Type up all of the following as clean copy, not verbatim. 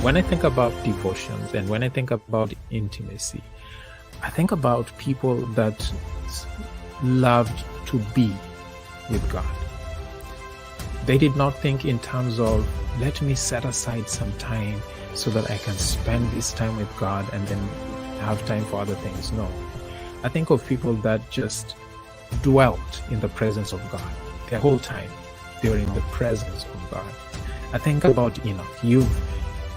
when I think about devotions and when I think about intimacy, I think about people that loved to be with God. They did not think in terms of, let me set aside some time so that I can spend this time with God and then have time for other things. No. I think of people that just dwelt in the presence of God. Their whole time, they were in the presence of God. I think about Enoch.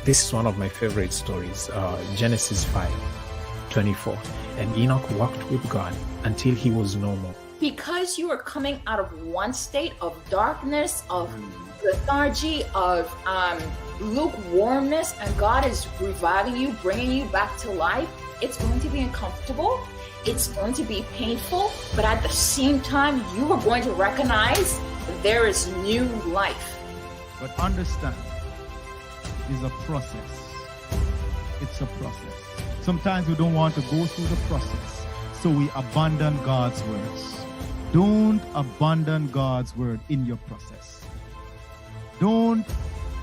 This is one of my favorite stories, Genesis 5:24. And Enoch walked with God until he was no more. Because you are coming out of one state of darkness, of lethargy, of lukewarmness, and God is reviving you, bringing you back to life, it's going to be uncomfortable. It's going to be painful, but at the same time, you are going to recognize there is new life. But understand, it's a process. It's a process. Sometimes we don't want to go through the process, so we abandon God's words. Don't abandon God's word in your process. Don't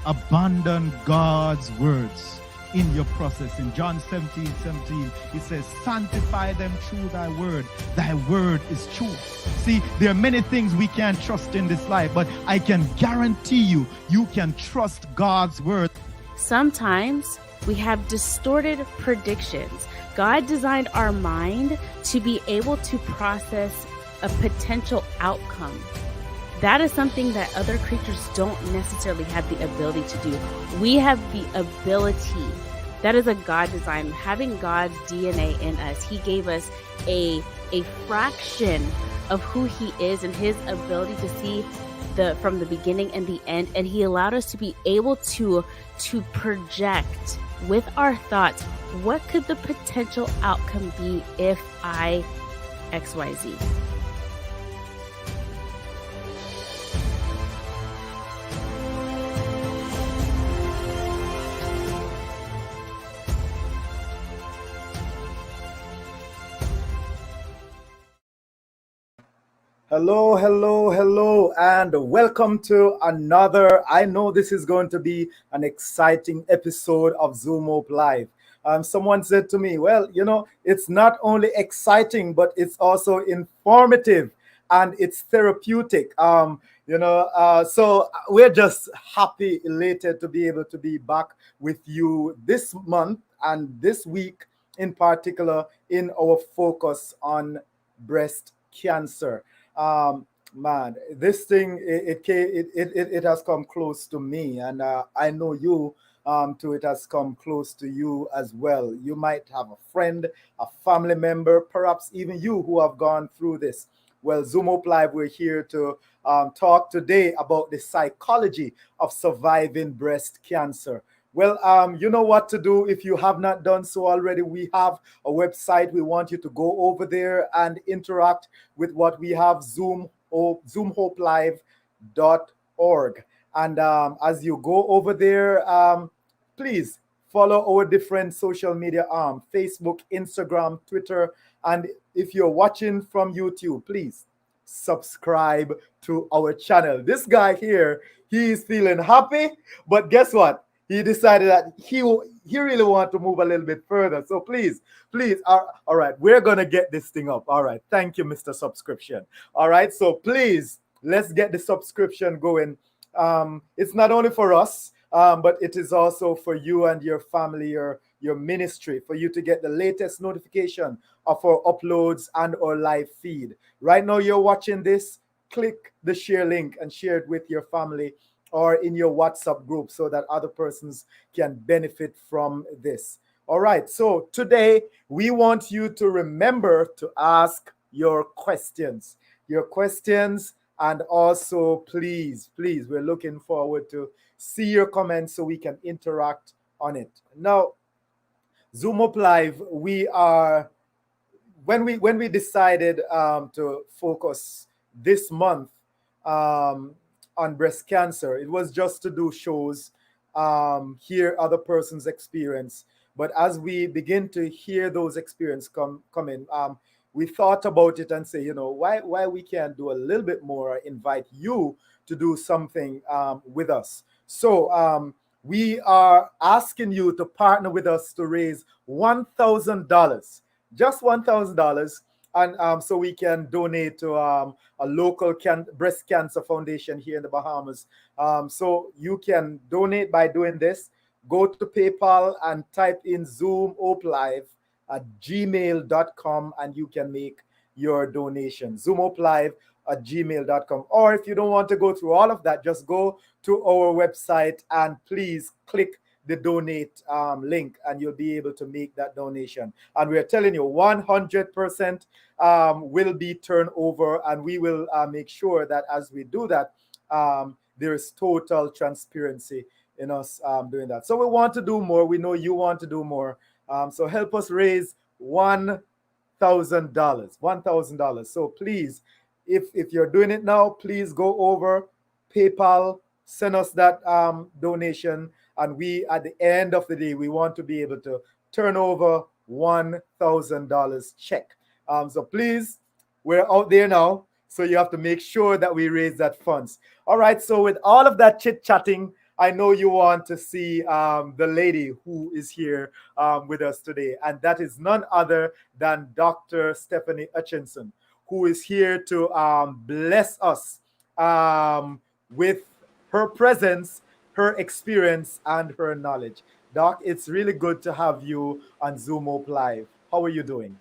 abandon God's words in your process. In John 17:17, it says, sanctify them through thy word. Thy word is truth. See, there are many things we can't trust in this life, but I can guarantee you, you can trust God's word. Sometimes we have distorted predictions. God designed our mind to be able to process a potential outcome. That is something that other creatures don't necessarily have the ability to do. We have the ability. That is a God design. Having God's DNA in us, He gave us a fraction of who He is and His ability to see from the beginning and the end. And He allowed us to be able to project with our thoughts, what could the potential outcome be if I XYZ? Hello, and welcome to another. I know this is going to be an exciting episode of Zoom Hope Live. Someone said to me, well, it's not only exciting, but it's also informative and it's therapeutic. So we're just happy, elated to be able to be back with you this month and this week in particular in our focus on breast cancer. Man, this thing it has come close to me, and I know you too. It has come close to you as well. You might have a friend, a family member, perhaps even you who have gone through this. Well, Zoom Up Live, we're here to talk today about the psychology of surviving breast cancer. Well, you know what to do if you have not done so already. We have a website. We want you to go over there and interact with what we have, zoomhopelive.org. And as you go over there, please follow our different social media Facebook, Instagram, Twitter. And if you're watching from YouTube, please subscribe to our channel. This guy here, he is feeling happy, but guess what? He decided that he really want to move a little bit further. So please, all right, we're going to get this thing up. All right. Thank you, Mr. Subscription. All right. So please, let's get the subscription going. It's not only for us, but it is also for you and your family, your ministry, for you to get the latest notification of our uploads and our live feed. Right now, you're watching this, click the share link and share it with your family or in your WhatsApp group so that other persons can benefit from this. All right, so today we want you to remember to ask your questions, and also please, we're looking forward to see your comments so we can interact on it. Now, Zoom Up Live, we are, when we decided to focus this month on breast cancer, it was just to do shows, hear other person's experience. But as we begin to hear those experiences come in, we thought about it and say, why we can't do a little bit more, invite you to do something with us. So we are asking you to partner with us to raise $1,000, just $1,000, and so we can donate to a local breast cancer foundation here in the Bahamas. So you can donate by doing this. Go to PayPal and type in Zoom Hope Live at gmail.com, and you can make your donation. Zoom Hope Live at gmail.com. Or if you don't want to go through all of that, just go to our website and please click the donate link, and you'll be able to make that donation. And we're telling you 100% will be turned over, and we will make sure that as we do that, there is total transparency in us doing that. So we want to do more. We know you want to do more. So help us raise $1,000. So please, if you're doing it now, please go over PayPal, send us that donation, and we, at the end of the day, we want to be able to turn over $1,000 check. So please, we're out there now, so you have to make sure that we raise that funds. All right, so with all of that chit-chatting, I know you want to see the lady who is here with us today, and that is none other than Dr. Stephanie Hutchinson, who is here to bless us with her presence, her experience, and her knowledge. Doc, it's really good to have you on Zoom Hope Live. How are you doing?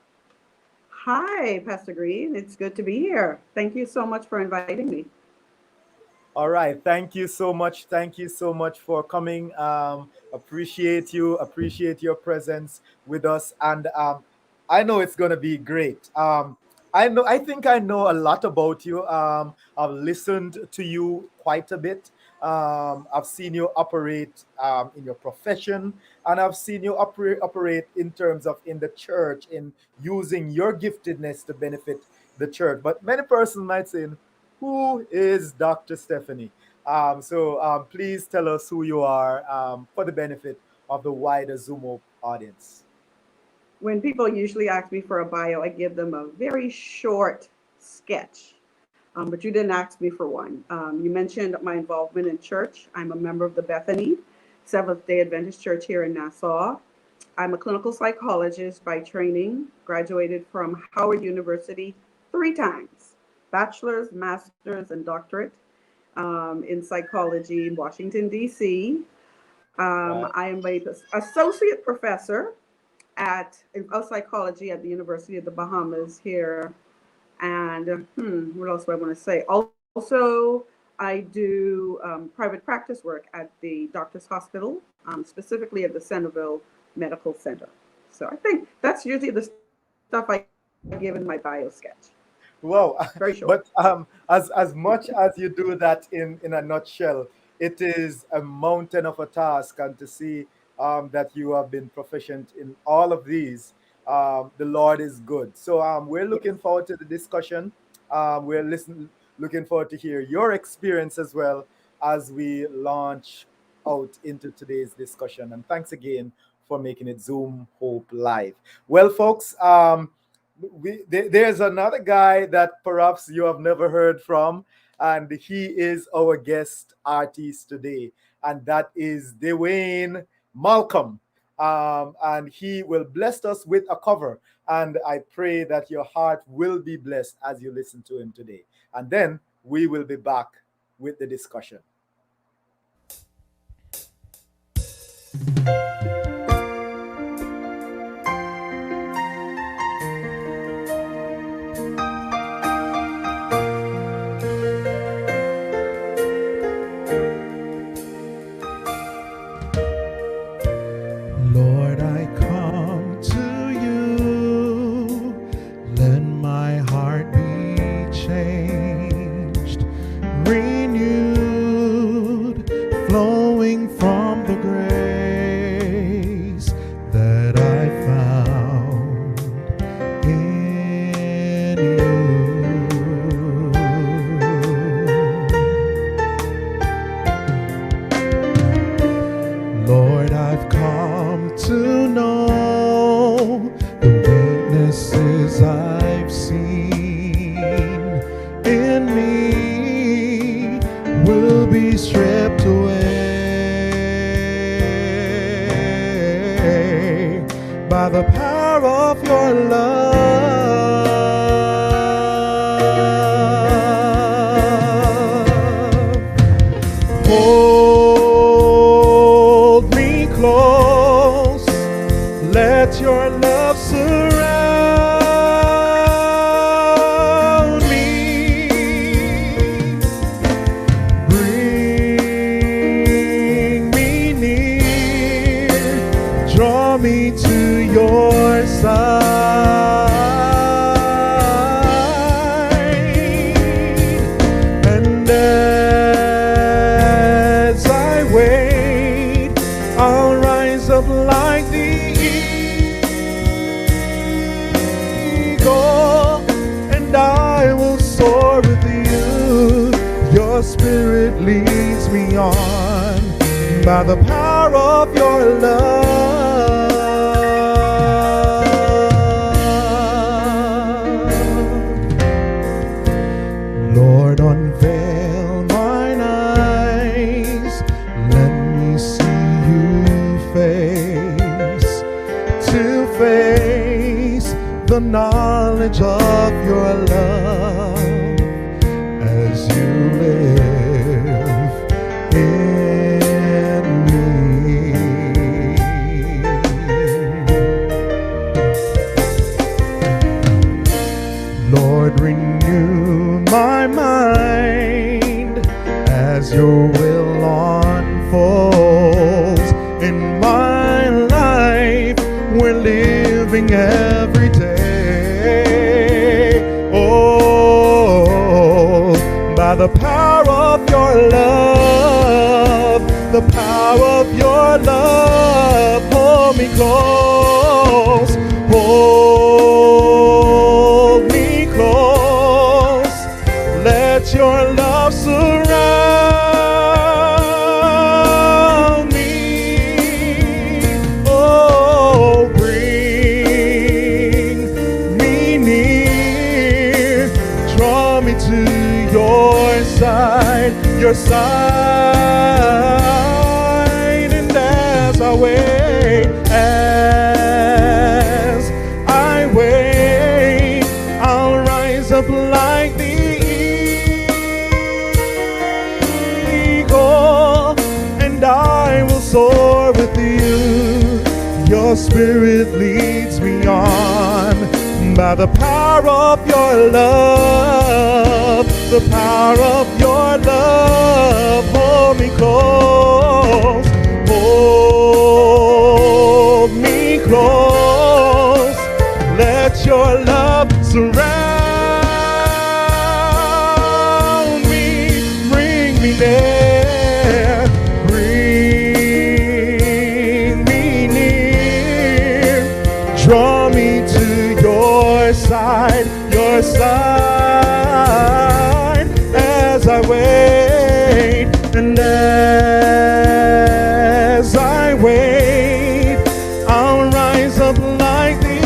Hi, Pastor Green. It's good to be here. Thank you so much for inviting me. All right. Thank you so much. Thank you so much for coming. Appreciate you. Appreciate your presence with us. And I know it's going to be great. I think I know a lot about you. I've listened to you quite a bit. I've seen you operate in your profession, and I've seen you operate in terms of in the church, in using your giftedness to benefit the church. But many persons might say, who is Dr. Stephanie? So please tell us who you are for the benefit of the wider Zoom Hope audience. When people usually ask me for a bio, I give them a very short sketch. But you didn't ask me for one. You mentioned my involvement in church. I'm a member of the Bethany Seventh-day Adventist Church here in Nassau. I'm a clinical psychologist by training, graduated from Howard University 3 times. Bachelor's, master's, and doctorate in psychology in Washington, D.C. I am an associate professor of psychology at the University of the Bahamas here. And what else do I want to say? Also, I do private practice work at the Doctors Hospital, specifically at the Centerville Medical Center. So I think that's usually the stuff I give in my bio sketch. Wow. Very short. But as much as you do that in a nutshell, it is a mountain of a task, and to see that you have been proficient in all of these, the Lord is good. So we're looking forward to the discussion. We're looking forward to hear your experience as well as we launch out into today's discussion. And thanks again for making it Zoom Hope Live. Well, folks, there's another guy that perhaps you have never heard from, and he is our guest artist today, and that is Dwayne Malcolm. And he will bless us with a cover, and I pray that your heart will be blessed as you listen to him today. And then we will be back with the discussion. Will be stripped away. by the power of your love. Hold me close, let your love surround me. Bring me near, draw me to your side. And as I wait, I'll rise up like the eagle, and I will soar with you. Your spirit leads me on by the power of your love. Lord, unveil mine eyes, let me see you face to face, the knowledge of your love as you live in me. Lord, renew my mind as your will unfolds in my life. We're living every day. Oh, by the power of your love, the power of your love, hold me close, hold me close, let your love surround me. Oh, bring me near, draw me to your side, your side. And as I wait, I'll rise up like the eagle, and I will soar with you. Your spirit leads me on by the power of your love, the power of your love. Hold me close, hold me close, let your love surround me. Bring me there, bring me near, draw me to your side, your side. As I wait, and as I wait, I'll rise up like the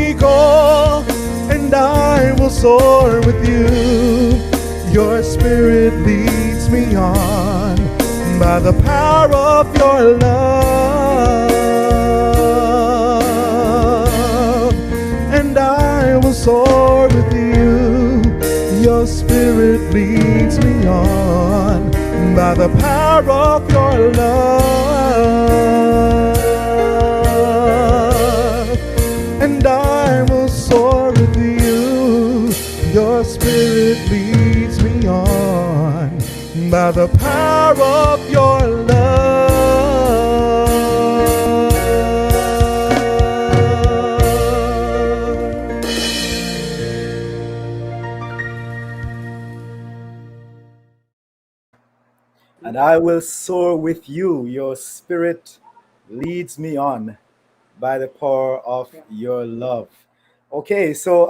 eagle, and I will soar with you. Your spirit leads me on by the power of your love, and I will soar with you. Your spirit leads me on by the power of your love, and I will soar with you. Your spirit leads me on by the power of your love. And I will soar with you. Your spirit leads me on by the power of your love. Okay, so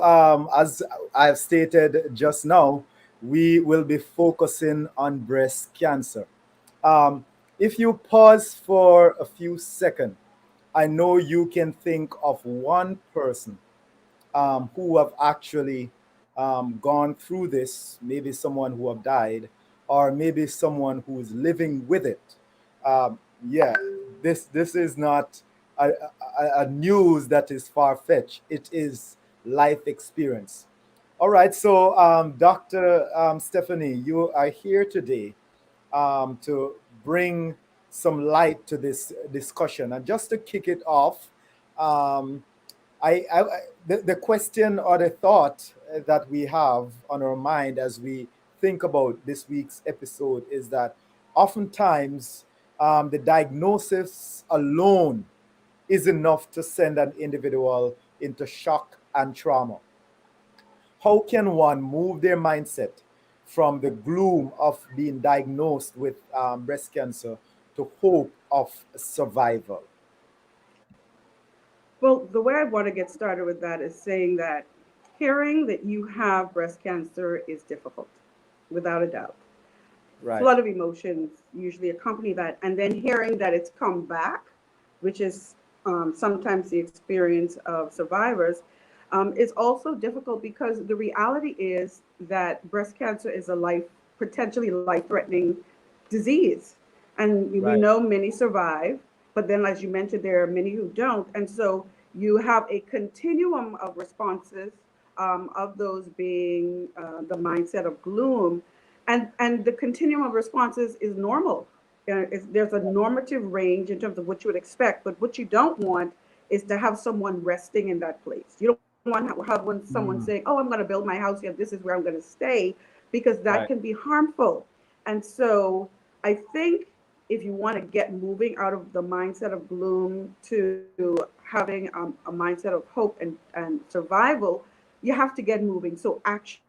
as I've stated just now, we will be focusing on breast cancer. Um, if you pause for a few seconds, I know you can think of one person who have actually gone through this, maybe someone who have died, or maybe someone who is living with it. Um, yeah, this is not a news that is far-fetched. It is life experience. All right, so Dr. Stephanie, you are here today to bring some light to this discussion. And just to kick it off, um, the question or the thought that we have on our mind as we think about this week's episode is that oftentimes the diagnosis alone is enough to send an individual into shock and trauma. How can one move their mindset from the gloom of being diagnosed with breast cancer to hope of survival? Well, the way I want to get started with that is saying that hearing that you have breast cancer is difficult, without a doubt. Right. Flood of emotions usually accompany that. And then hearing that it's come back, which is sometimes the experience of survivors, is also difficult because the reality is that breast cancer is a potentially life-threatening disease. And we Right. know many survive, but then as you mentioned, there are many who don't. And so you have a continuum of responses, of those being the mindset of gloom. And the continuum of responses is normal. There's a normative range in terms of what you would expect, but what you don't want is to have someone resting in that place. You don't want to have someone saying, "Oh, I'm going to build my house here. This is where I'm going to stay," because that Right. can be harmful. And so I think if you want to get moving out of the mindset of gloom to having a mindset of hope and survival, you have to get moving. So action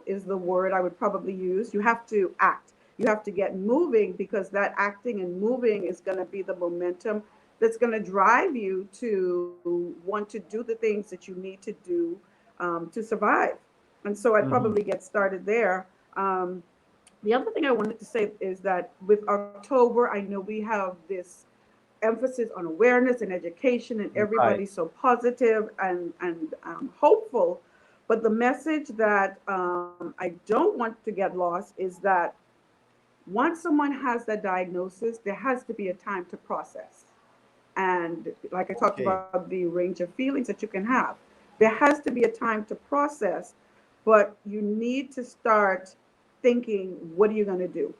is the word I would probably use. You have to act. You have to get moving because that acting and moving is going to be the momentum that's going to drive you to want to do the things that you need to do to survive. And so I'd Mhm. probably get started there. The other thing I wanted to say is that with October, I know we have this emphasis on awareness and education, and Right. everybody's so positive and hopeful. But the message that I don't want to get lost is that once someone has that diagnosis, there has to be a time to process. And like I talked Okay. about the range of feelings that you can have, there has to be a time to process, but you need to start thinking, what are you going to do?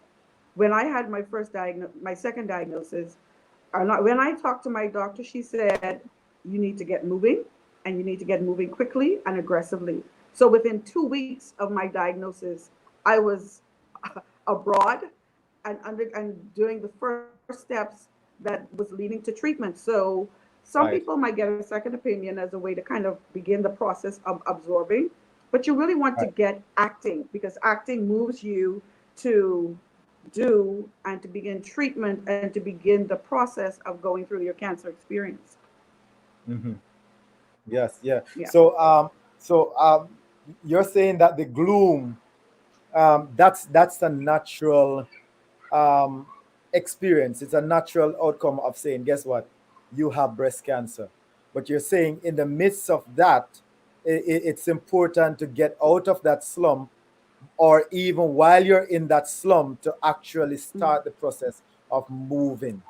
When I had my second diagnosis, when I talked to my doctor, she said, you need to get moving and you need to get moving quickly and aggressively. So within 2 weeks of my diagnosis, I was abroad and doing the first steps that was leading to treatment. So some Right. people might get a second opinion as a way to kind of begin the process of absorbing, but you really want to Right. get acting because acting moves you to do and to begin treatment and to begin the process of going through your cancer experience. Hmm. Yes. Yeah. Yeah. So you're saying that the gloom, that's a natural um, experience. It's a natural outcome of saying, guess what? You have breast cancer. But you're saying in the midst of that, it's important to get out of that slump, or even while you're in that slump, to actually Mm. start the process of moving.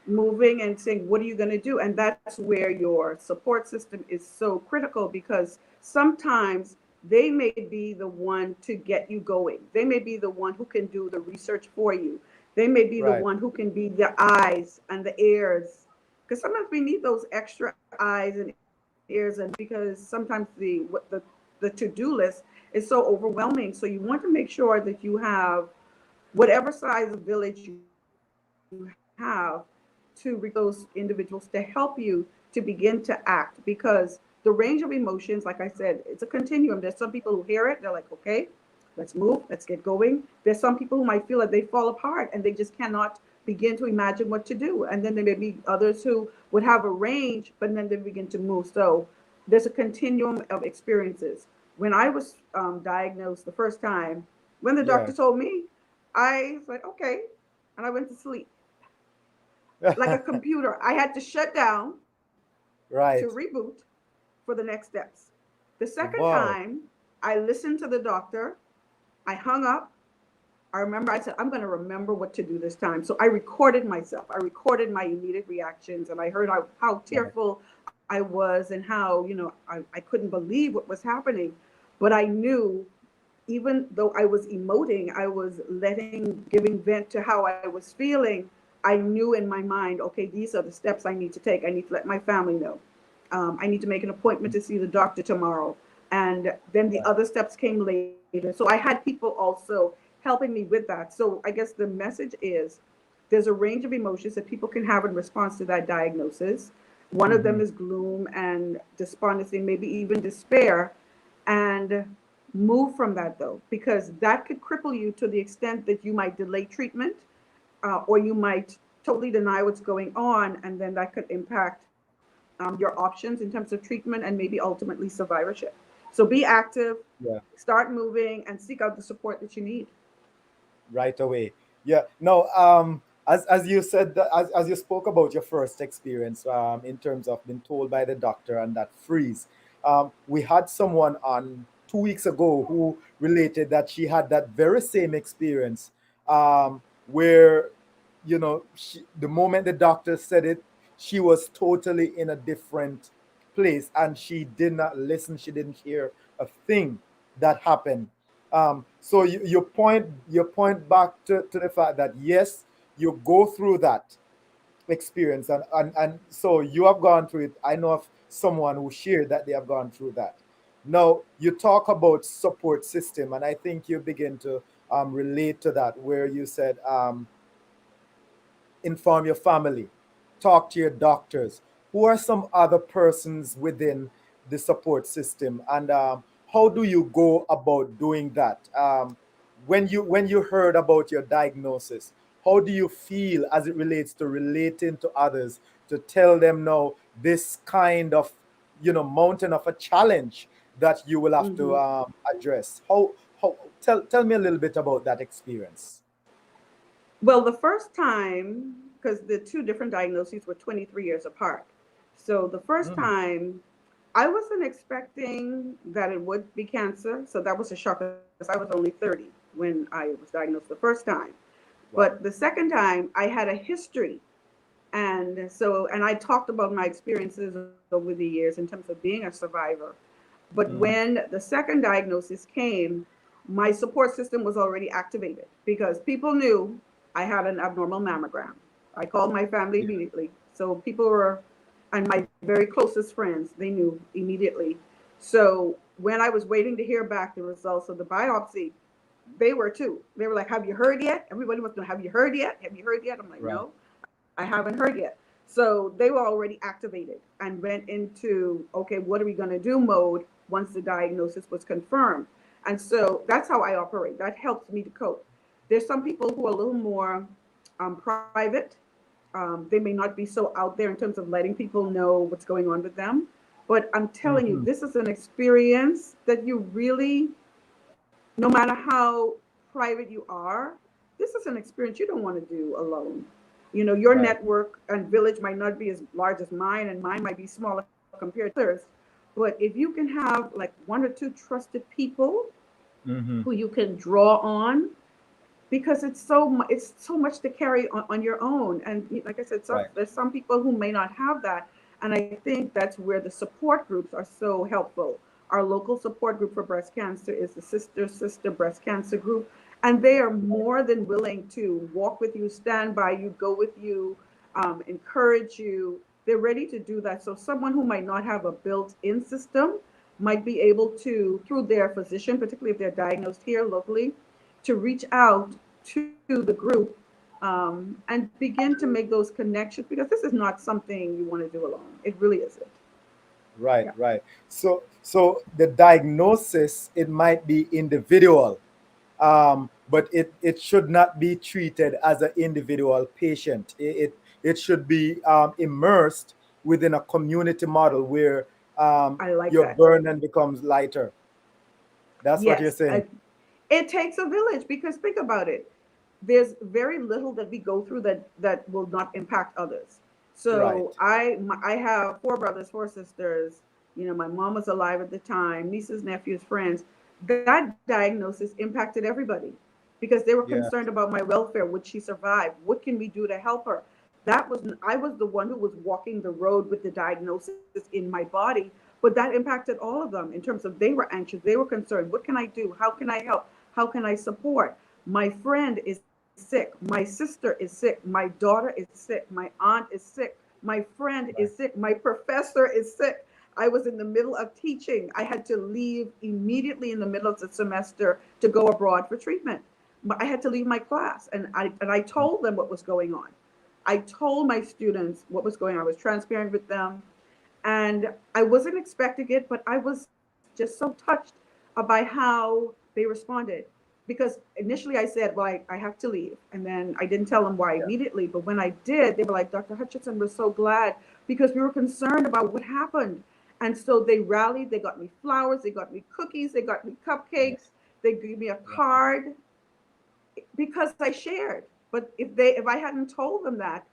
Moving and saying, what are you going to do? And that's where your support system is so critical because sometimes they may be the one to get you going. They may be the one who can do the research for you. They may be the Right. one who can be the eyes and the ears. Because sometimes we need those extra eyes and ears, and because sometimes the to-do list is so overwhelming. So you want to make sure that you have whatever size of village you have to reach those individuals to help you to begin to act because the range of emotions, like I said, it's a continuum. There's some people who hear it, they're like, okay, let's move, let's get going. There's some people who might feel that they fall apart and they just cannot begin to imagine what to do. And then there may be others who would have a range, but then they begin to move. So there's a continuum of experiences. When I was diagnosed the first time, when the Yeah. doctor told me, I was like, okay, and I went to sleep like a computer. I had to shut down to Right. reboot for the next steps. The second Wow. time, I listened to the doctor. I hung up. I remember I said, I'm going to remember what to do this time. So I recorded myself. I recorded my immediate reactions, and I heard how tearful I was and how, I couldn't believe what was happening. But I knew, even though I was emoting, I was giving vent to how I was feeling. I knew in my mind, okay, these are the steps I need to take. I need to let my family know. I need to make an appointment to see the doctor tomorrow. And then the other steps came later. So I had people also helping me with that. So I guess the message is there's a range of emotions that people can have in response to that diagnosis. One of them is gloom and despondency, maybe even despair. And move from that, though, because that could cripple you to the extent that you might delay treatment, or you might totally deny what's going on, and then that could impact your options in terms of treatment and maybe ultimately survivorship. So be active, start moving, and seek out the support that you need. Right away. Yeah. No. As you said, as you spoke about your first experience, in terms of being told by the doctor and that freeze, we had someone on 2 weeks ago who related that she had that very same experience, where, the moment the doctor said it, she was totally in a different place, and she did not listen. She didn't hear a thing that happened. So you point back to the fact that yes, you go through that experience, and so you have gone through it. I know of someone who shared that they have gone through that. Now you talk about support system, and I think you begin to relate to that, where you said, inform your family, talk to your doctors. Who are some other persons within the support system, and how do you go about doing that? When you heard about your diagnosis, how do you feel as it relates to relating to others, to tell them now this kind of mountain of a challenge that you will have to address? How tell me a little bit about that experience. Well, the first time, because the two different diagnoses were 23 years apart. So the first time, I wasn't expecting that it would be cancer. So that was a shock, because I was only 30 when I was diagnosed the first time. But the second time, I had a history. And I talked about my experiences over the years in terms of being a survivor. But when the second diagnosis came, my support system was already activated, because people knew I had an abnormal mammogram. I called my family immediately. So people were, and my very closest friends, they knew immediately. So when I was waiting to hear back the results of the biopsy, they were too. They were like, have you heard yet? Everybody was going, have you heard yet? Have you heard yet? I'm like, no, I haven't heard yet. So they were already activated and went into, okay, what are we going to do mode once the diagnosis was confirmed. And so that's how I operate. That helps me to cope. There's some people who are a little more private. They may not be so out there in terms of letting people know what's going on with them. But I'm telling you, this is an experience that you really, no matter how private you are, this is an experience you don't want to do alone. Your network and village might not be as large as mine, and mine might be smaller compared to others. But if you can have like one or two trusted people who you can draw on, because it's so much to carry on your own. And like I said, there's some people who may not have that. And I think that's where the support groups are so helpful. Our local support group for breast cancer is the Sister Breast Cancer Group. And they are more than willing to walk with you, stand by you, go with you, encourage you. They're ready to do that. So someone who might not have a built-in system might be able to, through their physician, particularly if they're diagnosed here locally, to reach out to the group and begin to make those connections, because this is not something you want to do alone. It really isn't. Right. So the diagnosis, it might be individual, but it should not be treated as an individual patient. It should be immersed within a community model where your burden becomes lighter. That's what you're saying. It takes a village, because think about it. There's very little that we go through that will not impact others. So I have 4 brothers, 4 sisters. My mom was alive at the time, nieces, nephews, friends. That diagnosis impacted everybody. because they were Yeah. concerned about my welfare. Would she survive? What can we do to help her? I was the one who was walking the road with the diagnosis in my body, but that impacted all of them in terms of they were anxious, they were concerned. What can I do? How can I help? How can I support? My friend is sick. My sister is sick. My daughter is sick. My aunt is sick. My friend is sick. My professor is sick. I was in the middle of teaching. I had to leave immediately in the middle of the semester to go abroad for treatment. I had to leave my class, and I told them what was going on. I told my students what was going on. I was transparent with them, and I wasn't expecting it, but I was just so touched by how they responded. Because initially I said, well, I have to leave. And then I didn't tell them why immediately. But when I did, they were like, Dr. Hutchinson, we're so glad, because we were concerned about what happened. And so they rallied. They got me flowers. They got me cookies. They got me cupcakes. They gave me a card because I shared. But if I hadn't told them that,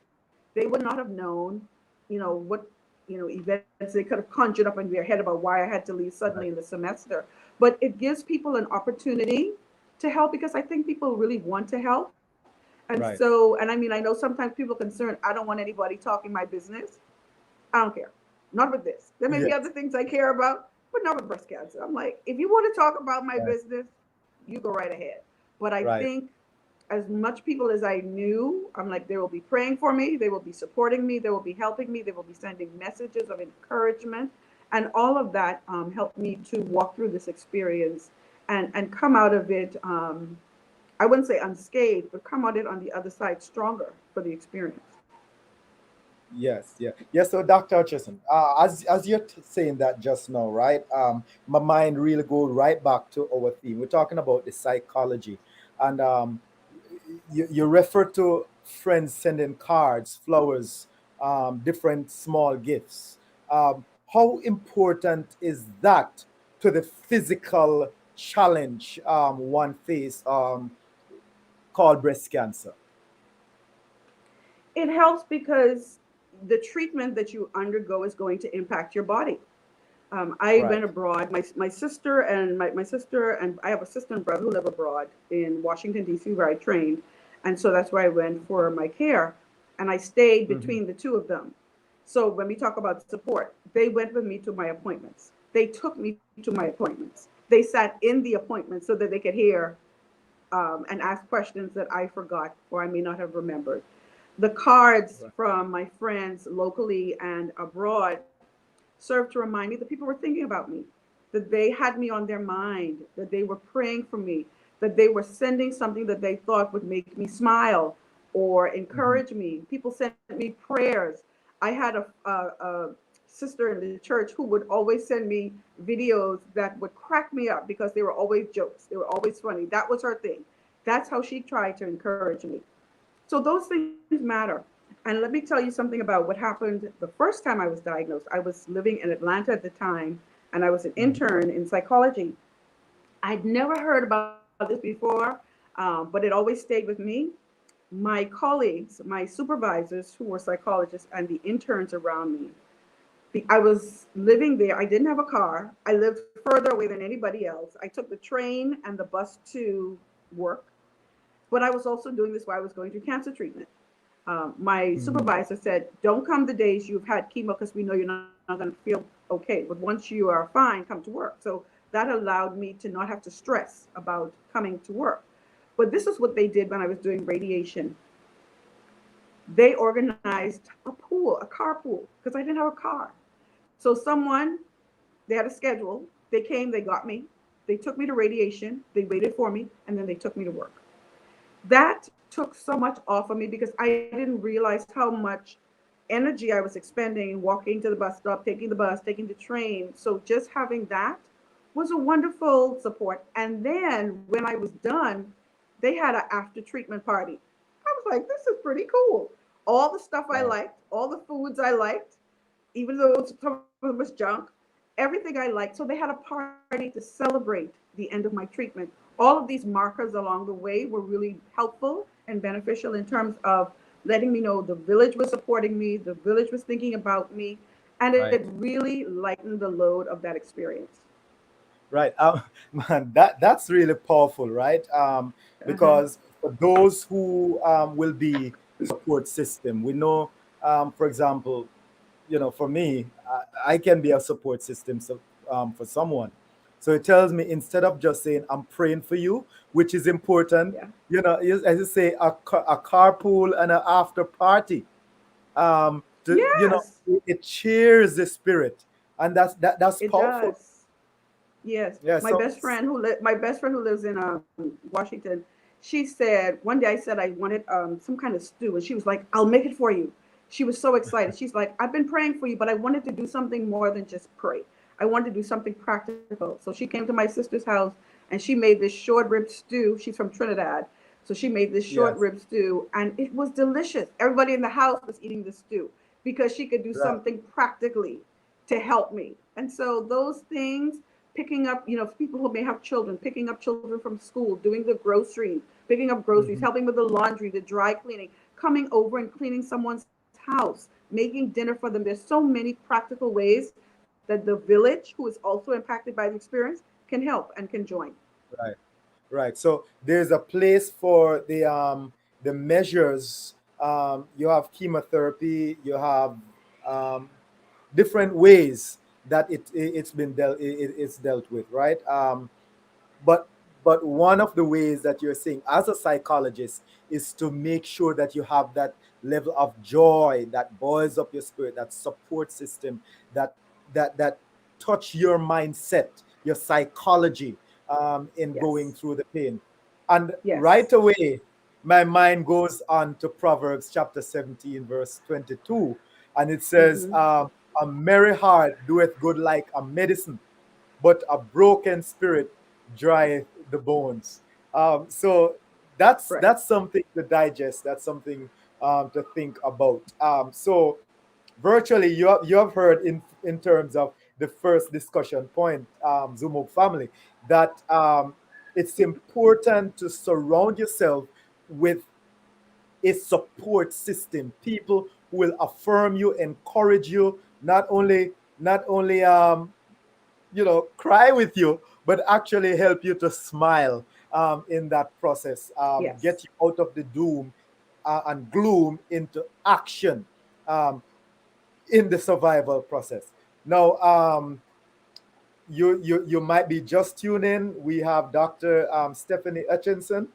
they would not have known, what, events they could have conjured up in their head about why I had to leave suddenly in the semester. But it gives people an opportunity to help, because I think people really want to help. And Right. so, and I mean, I know sometimes people are concerned, I don't want anybody talking my business. I don't care. Not with this. There may be Yes. other things I care about, but not with breast cancer. I'm like, if you want to talk about my Right. business, you go right ahead. But I Right. think as much people as I knew, I'm like, they will be praying for me. They will be supporting me. They will be helping me. They will be sending messages of encouragement. And all of that helped me to walk through this experience and come out of it, I wouldn't say unscathed, but come out it on the other side stronger for the experience. Yes, yeah, yes. So, Dr. Hutchison, as you're saying that just now, right? My mind really goes right back to our theme. We're talking about the psychology, and you refer to friends sending cards, flowers, different small gifts. How important is that to the physical challenge one face called breast cancer? It helps because the treatment that you undergo is going to impact your body. I Right. went abroad. My sister and my sister and I have a sister and brother who live abroad in Washington D.C. where I trained, and so that's where I went for my care, and I stayed Hmm. between the two of them. So when we talk about support, they went with me to my appointments. They took me to my appointments. They sat in the appointments so that they could hear and ask questions that I forgot or I may not have remembered. The cards Right. from my friends locally and abroad served to remind me that people were thinking about me, that they had me on their mind, that they were praying for me, that they were sending something that they thought would make me smile or Hmm. encourage me. People sent me prayers. I had a sister in the church who would always send me videos that would crack me up because they were always jokes. They were always funny. That was her thing. That's how she tried to encourage me. So those things matter. And let me tell you something about what happened the first time I was diagnosed. I was living in Atlanta at the time, and I was an Hmm. intern in psychology. I'd never heard about this before, but it always stayed with me. My colleagues, my supervisors who were psychologists, and the interns around me, I was living there. I didn't have a car. I lived further away than anybody else. I took the train and the bus to work, but I was also doing this while I was going through cancer treatment. My Hmm. supervisor said, don't come the days you've had chemo because we know you're not going to feel okay. But once you are fine, come to work. So that allowed me to not have to stress about coming to work. But this is what they did when I was doing radiation. They organized a pool, a carpool, because I didn't have a car. So they had a schedule. They came, they got me, they took me to radiation, they waited for me, and then they took me to work. That took so much off of me because I didn't realize how much energy I was expending walking to the bus stop, taking the bus, taking the train. So just having that was a wonderful support. And then when I was done, they had an after treatment party. I was like, this is pretty cool. All the stuff I Wow. liked, all the foods I liked, even though some of it was junk, everything I liked. So they had a party to celebrate the end of my treatment. All of these markers along the way were really helpful and beneficial in terms of letting me know the village was supporting me, the village was thinking about me, and Right. it really lightened the load of that experience. Right. Man, that's really powerful, right? Because for those who will be support system, we know, for example, for me, I can be a support system for someone. So it tells me instead of just saying I'm praying for you, which is important, Yeah. as you say, a carpool and an after party. Yes, It cheers the spirit, and that's it powerful. does. Yes, Yeah. So my best friend who lives in Washington, she said one day I said I wanted some kind of stew, and she was like, "I'll make it for you." She was so excited. She's like, "I've been praying for you, but I wanted to do something more than just pray. I wanted to do something practical." So she came to my sister's house and she made this short rib stew. She's from Trinidad, so she made this short yes, rib stew, and it was delicious. Everybody in the house was eating the stew because she could do right, something practically to help me. And so those things, picking up, people who may have children, picking up children from school, doing the groceries, picking up groceries, mhm, helping with the laundry, the dry cleaning, coming over and cleaning someone's house, making dinner for them. There's so many practical ways that the village, who is also impacted by the experience, can help and can join. right. Right. So there's a place for the measures. You have chemotherapy. You have um, different ways that it's been it's dealt with. Right. But one of the ways that you're saying as a psychologist is to make sure that you have that level of joy that boils up your spirit, that support system, that that touch your mindset, your psychology, in going Yes. through the pain. And right Yes. away my mind goes on to Proverbs chapter 17 verse 22, and it says, Hmm. a merry heart doeth good like a medicine, but a broken spirit drieth the bones. So Right. that's something to digest. That's something to think about. So virtually, you have heard in terms of the first discussion point, Zoom Up family, that it's important to surround yourself with a support system, people who will affirm you, encourage you, not only cry with you, but actually help you to smile in that process, get Yes. you out of the doom and gloom into action um, in the survival process. Now, you might be just tuning in. We have Dr. Stephanie Hutchinson,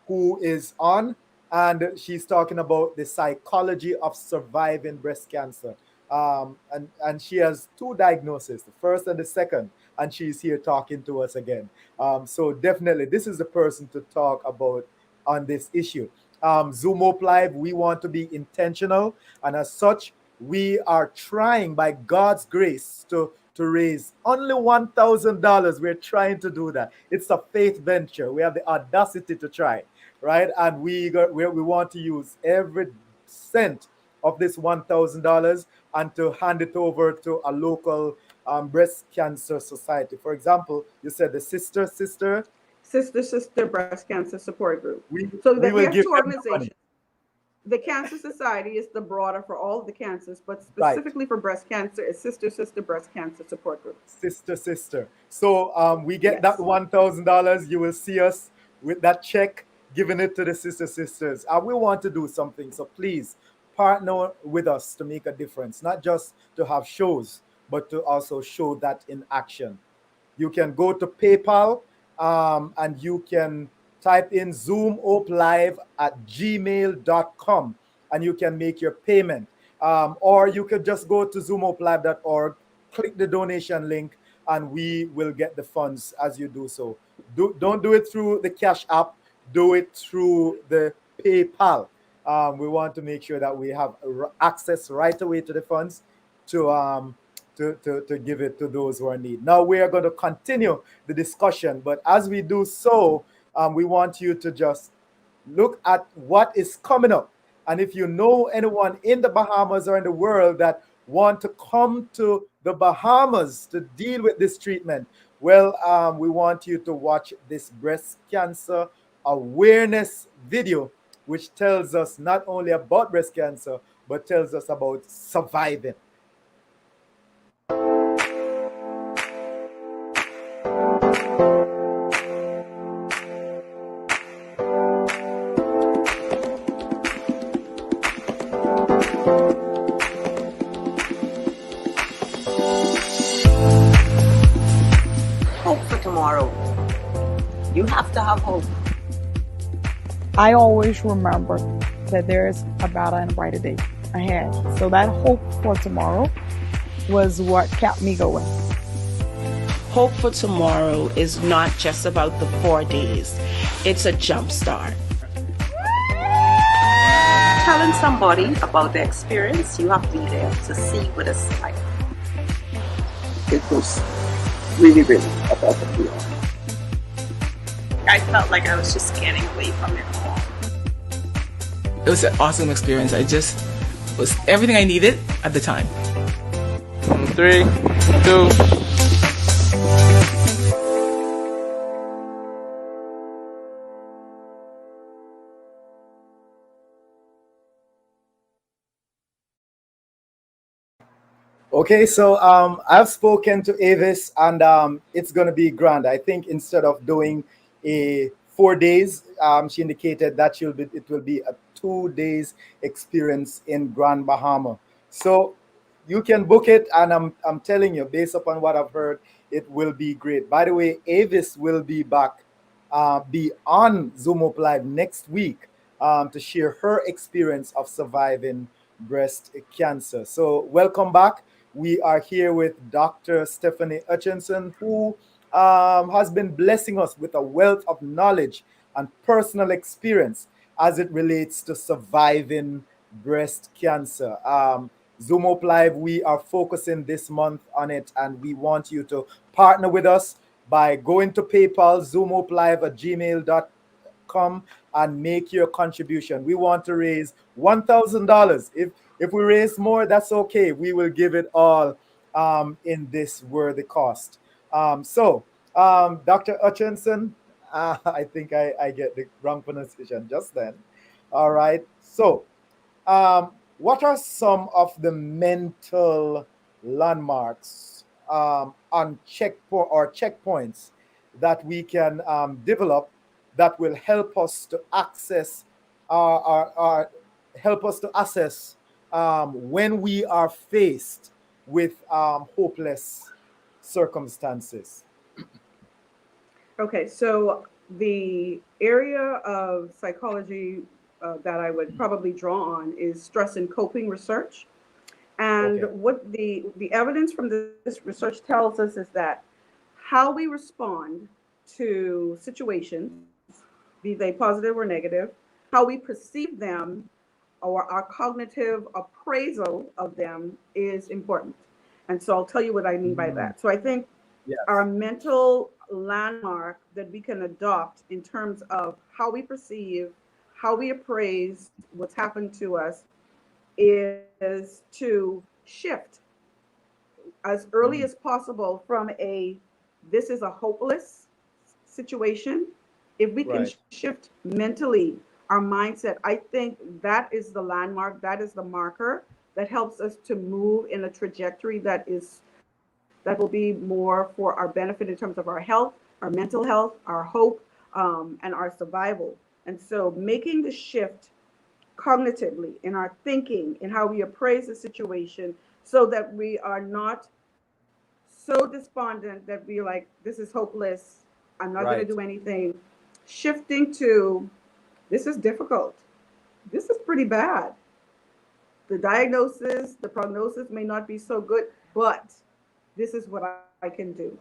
who is on, and she's talking about the psychology of surviving breast cancer. And she has two diagnoses, the first and the second, and she's here talking to us again. So definitely, this is the person to talk about on this issue. Zoom Up Live, we want to be intentional, and as such, we are trying by God's grace to raise only $1,000. We're trying to do that. It's a faith venture. We have the audacity to try, right? And we want to use every cent of this $1,000 and to hand it over to a local breast cancer society. For example, you said the sister. Sister Breast Cancer Support Group. We So we that we will have give two them the money, organizations. The Cancer Society is the broader for all of the cancers, but right? specifically for breast cancer is Sister Breast Cancer Support Group. Sister. So we get that Yes. $1,000. You will see us with that check, giving it to the sisters. And we want to do something. So please partner with us to make a difference, not just to have shows, but to also show that in action. You can go to PayPal, and you can type in zoomoplive at gmail.com, and you can make your payment. Or you could just go to zoomoplive.org, click the donation link, and we will get the funds as you do so. Don't do it through the Cash App, do it through the PayPal. We want to make sure that we have access right away to the funds to to give it to those who are in need. Now we are going to continue the discussion, but as we do so, we want you to just look at what is coming up. And if you know anyone in the Bahamas or in the world that want to come to the Bahamas to deal with this treatment, well, we want you to watch this breast cancer awareness video, which tells us not only about breast cancer, but tells us about surviving. You have to have hope. I always remember that there's a better and brighter day ahead. So that hope for tomorrow was what kept me going. Hope for tomorrow is not just about the 4 days. It's a jump start. Telling somebody about the experience, you have to be there to see what it's like. It was really, really about the feel. I felt like I was just getting away from it all. It was an awesome experience. I just was everything I needed at the time. 3, 2. Okay, so I've spoken to Avis, and it's going to be grand. I think instead of doing a 4 days, she indicated that it will be a 2 days experience in Grand Bahama. So you can book it, and I'm telling you, based upon what I've heard, it will be great. By the way, Avis will be back, be on Zoom Up Live next week to share her experience of surviving breast cancer. So welcome back. We are here with Dr. Stephanie Hutchinson, who has been blessing us with a wealth of knowledge and personal experience as it relates to surviving breast cancer. Zoom Up Live, we are focusing this month on it, and we want you to partner with us by going to PayPal, zoomuplive@gmail.com, and make your contribution. We want to raise $1,000. If we raise more, that's okay. We will give it all in this worthy cost. So, Dr. Hutchinson, I think I get the wrong pronunciation just then. All right. So, what are some of the mental landmarks on checkpoints that we can develop that will help us to access help us to assess when we are faced with hopeless circumstances? Okay, so the area of psychology that I would probably draw on is stress and coping research. And what the evidence from this research tells us is that how we respond to situations, be they positive or negative, how we perceive them, or our cognitive appraisal of them is important. And so I'll tell you what I mean by that. So I think our mental landmark that we can adopt in terms of how we perceive, how we appraise what's happened to us is to shift as early as possible from this is a hopeless situation. If we can shift mentally our mindset, I think that is the landmark, that is the marker that helps us to move in a trajectory that will be more for our benefit in terms of our health, our mental health, our hope, and our survival. And so making the shift cognitively in our thinking, in how we appraise the situation, so that we are not so despondent that we're like, this is hopeless, I'm not going to do anything. Shifting to, this is difficult, this is pretty bad. The diagnosis, the prognosis may not be so good, but this is what I can do.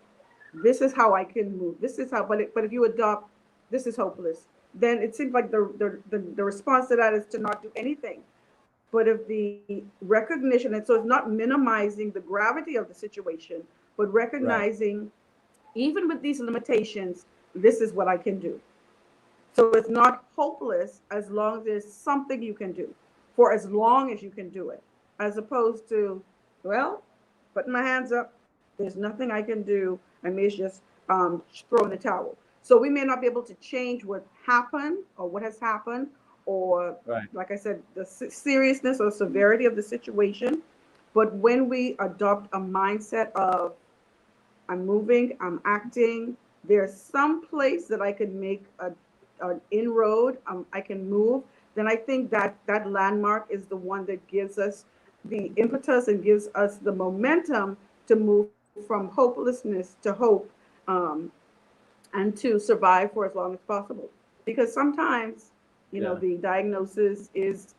This is how I can move. This is how, but if you adopt, this is hopeless, then it seems like the response to that is to not do anything. But if the recognition, and so it's not minimizing the gravity of the situation, but recognizing, even with these limitations, this is what I can do. So it's not hopeless as long as there's something you can do, for as long as you can do it, as opposed to, well, putting my hands up, there's nothing I can do, I may just throw in the towel. So we may not be able to change what happened or what has happened, or like I said, the seriousness or severity of the situation. But when we adopt a mindset of, I'm moving, I'm acting, there's some place that I can make an inroad, I can move, then I think that landmark is the one that gives us the impetus and gives us the momentum to move from hopelessness to hope, and to survive for as long as possible. Because sometimes, Yeah. the diagnosis is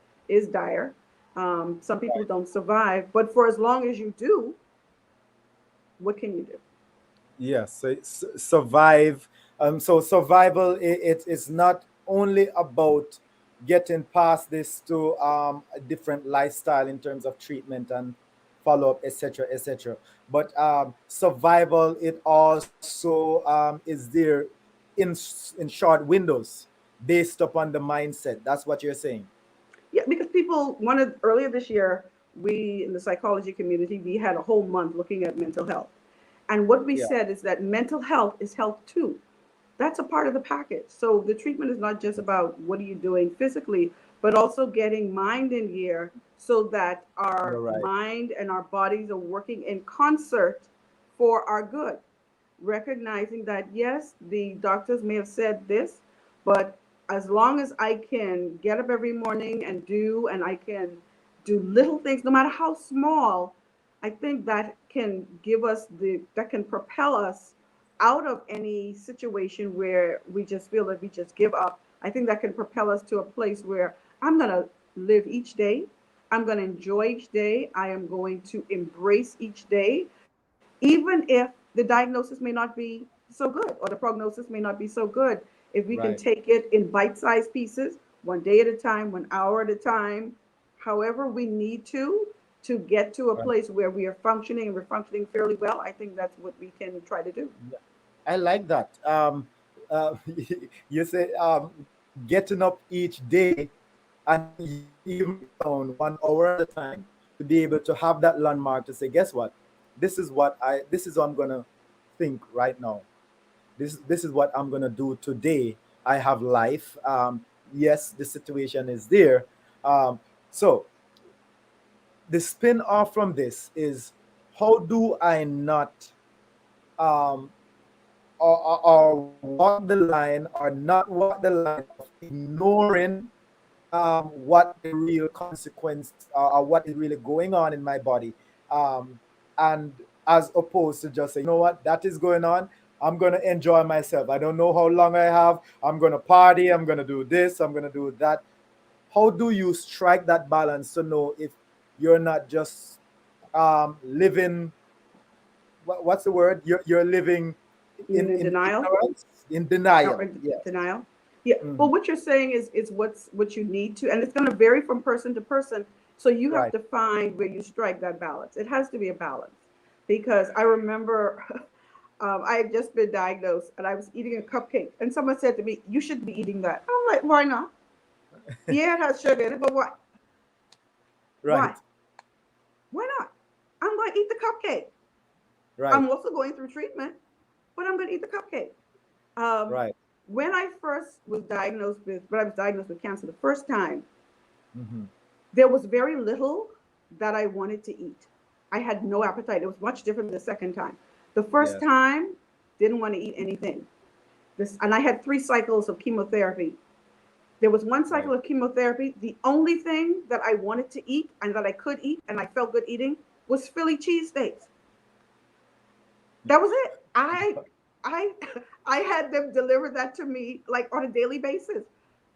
dire. Some people don't survive, but for as long as you do, what can you do? Yes, so survive. So survival, it is not only about getting past this to a different lifestyle in terms of treatment and follow up, etc., etc. But survival, it also is there in short windows based upon the mindset. That's what you're saying. Yeah, because people wanted earlier this year, we in the psychology community, we had a whole month looking at mental health. And what we Yeah. said is that mental health is health too. That's a part of the package. So the treatment is not just about what are you doing physically, but also getting mind in gear so that our You're right. mind and our bodies are working in concert for our good. Recognizing that, yes, the doctors may have said this, but as long as I can get up every morning and I can do little things, no matter how small, I think that can that can propel us out of any situation where we just feel that we just give up. I think that can propel us to a place where I'm going to live each day. I'm going to enjoy each day. I am going to embrace each day, even if the diagnosis may not be so good or the prognosis may not be so good. If we can Right. take it in bite-sized pieces, one day at a time, 1 hour at a time, however we need to get to a Right. place where we are functioning and we're functioning fairly well, I think that's what we can try to do. I like that. You say getting up each day and even down 1 hour at a time to be able to have that landmark to say, guess what? This is what I'm gonna think right now. This is what I'm gonna do today. I have life. Yes, the situation is there. So the spin off from this is, how do I not um, or walk the line or not walk the line of ignoring what the real consequence or what is really going on in my body, um, and as opposed to just say, you know what, that is going on, I'm going to enjoy myself. I don't know how long I have. I'm going to party, I'm going to do this, I'm going to do that. How do you strike that balance to know if you're not just living, what's the word, you're living In in denial? ignorance, in Or denial? in Yes. denial? Yeah. Mhm. Well, what you're saying is what you need to, and it's going to vary from person to person. So you have Right. to find where you strike that balance. It has to be a balance, because I remember I had just been diagnosed and I was eating a cupcake, and someone said to me, "You shouldn't be eating that." I'm like, "Why not? Yeah, it has sugar in it, but why? Right. Why? Why not? I'm going to eat the cupcake. Right. I'm also going through treatment, but I'm going to eat the cupcake." Um, Right. when I first was diagnosed with cancer the first time, Hmm. there was very little that I wanted to eat. I had no appetite. It was much different the second time. The first Yes. time, didn't want to eat anything. And I had 3 cycles of chemotherapy. There was one cycle Right. of chemotherapy. The only thing that I wanted to eat and that I could eat and I felt good eating was Philly cheesesteaks. That was it. I I had them deliver that to me like on a daily basis.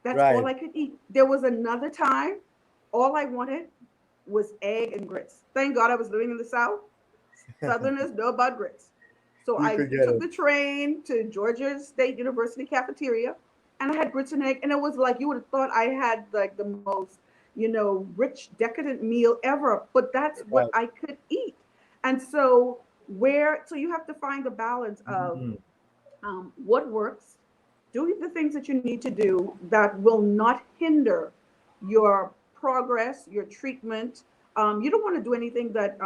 That's all Right. I could eat. There was another time, all I wanted was egg and grits. Thank God I was living in the South. Southerners know about grits. So You I could get took it. the train to Georgia State University cafeteria and I had grits and egg. And it was like you would have thought I had like the most, rich, decadent meal ever. But that's what Right. I could eat. And so you have to find a balance of Mhm. what works, do the things that you need to do that will not hinder your progress, your treatment. You don't want to do anything that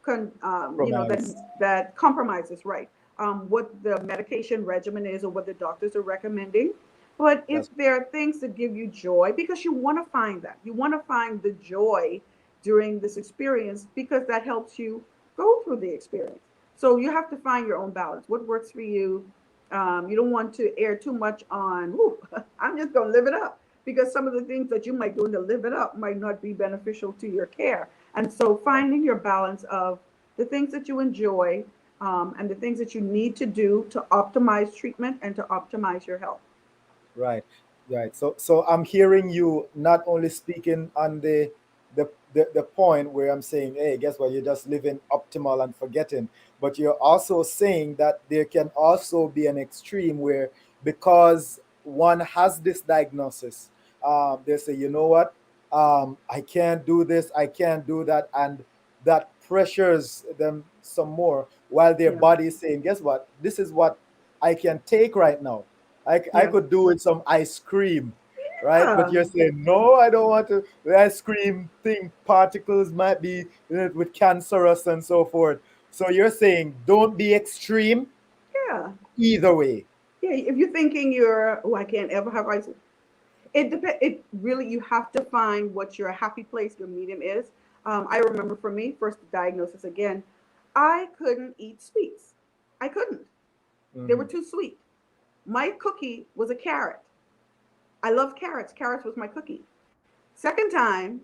Compromise. that compromises, right? What the medication regimen is or what the doctors are recommending. But That's if there are things that give you joy, because you want to find that, you want to find the joy during this experience because that helps you go through the experience. So you have to find your own balance. What works for you? You don't want to err too much on, "Ooh, I'm just going to live it up," because some of the things that you might do to live it up might not be beneficial to your care. And so finding your balance of the things that you enjoy, and the things that you need to do to optimize treatment and to optimize your health. Right, right. So I'm hearing you not only speaking on the point where I'm saying, hey, guess what? You're just living optimal and forgetting, but you're also saying that there can also be an extreme where because one has this diagnosis, they say, you know what? I can't do this, I can't do that, and that pressures them some more while their Yeah. body is saying, guess what? This is what I can take right now. I Yeah. could do with some ice cream, right? But Yeah. you're saying, no, I don't want to. The ice cream thing, particles might be with cancerous and so forth. So you're saying, don't be extreme Yeah. either way. Yeah. If you're thinking you're, oh, I can't ever have ice, it depends. It really, you have to find what your happy place, your medium is. I remember for me, first diagnosis again, I couldn't eat sweets. I couldn't. They were Mhm. too sweet. My cookie was a carrot. I love carrots. Carrots was my cookie. Second time,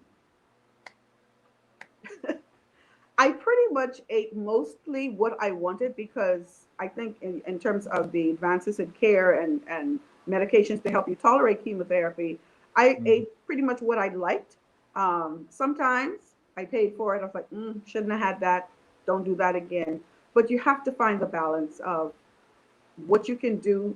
I pretty much ate mostly what I wanted because I think in terms of the advances in care and medications to help you tolerate chemotherapy, I Mhm. ate pretty much what I liked. Sometimes I paid for it. I was like, shouldn't have had that. Don't do that again. But you have to find the balance of what you can do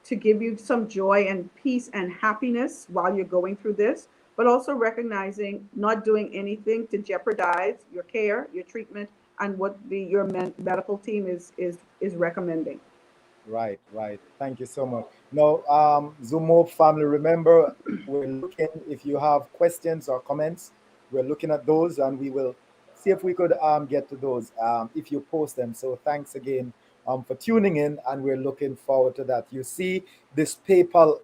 to give you some joy and peace and happiness while you're going through this, but also recognizing not doing anything to jeopardize your care, your treatment, and what your medical team is recommending. Right, right. Thank you so much. Now, Zumo family, remember, we're looking, if you have questions or comments, we're looking at those and we will see if we could get to those if you post them. So thanks again for tuning in, and we're looking forward to that. You see this PayPal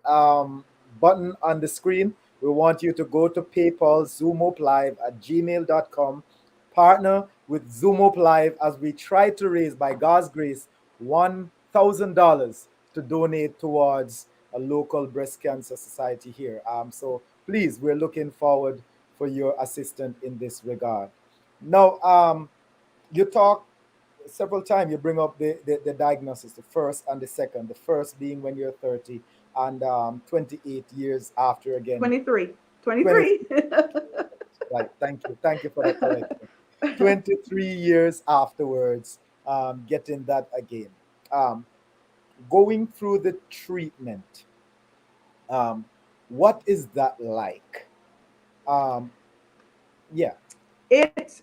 button on the screen. We want you to go to PayPal, ZoomUpLive at gmail.com, partner with ZoomUp Live as we try to raise, by God's grace, $1,000 to donate towards a local breast cancer society here. So please, we're looking forward for your assistance in this regard. Now, you talk several times, you bring up the diagnosis, the first and the second. The first being when you're 30, and 28 years after again. 23. 20, 23. right. Thank you for that correction. 23 years afterwards, getting that again. Um, Going through the treatment, um, what is that like? Um, yeah. It's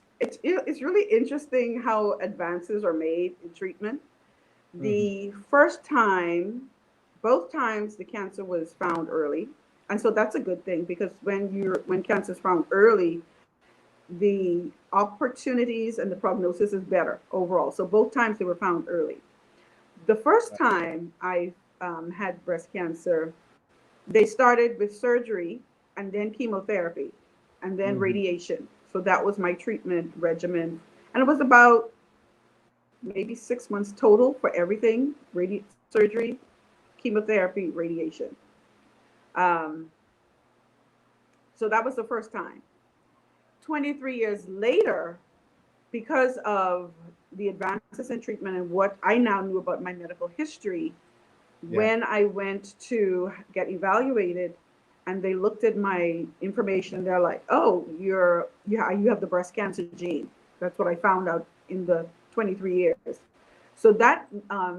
really interesting how advances are made in treatment. Hmm. The first time, both times the cancer was found early. And so that's a good thing because when cancer is found early, the opportunities and the prognosis is better overall. So both times they were found early. The first time I had breast cancer, they started with surgery and then chemotherapy and then Hmm. radiation. So that was my treatment regimen. And it was about maybe 6 months total for everything, surgery, chemotherapy, radiation. Um, so that was the first time. 23 years later, because of the advances in treatment and what I now knew about my medical history, Yeah. when I went to get evaluated and they looked at my information and they're like, oh, you have the breast cancer gene. That's what I found out in the 23 years. So that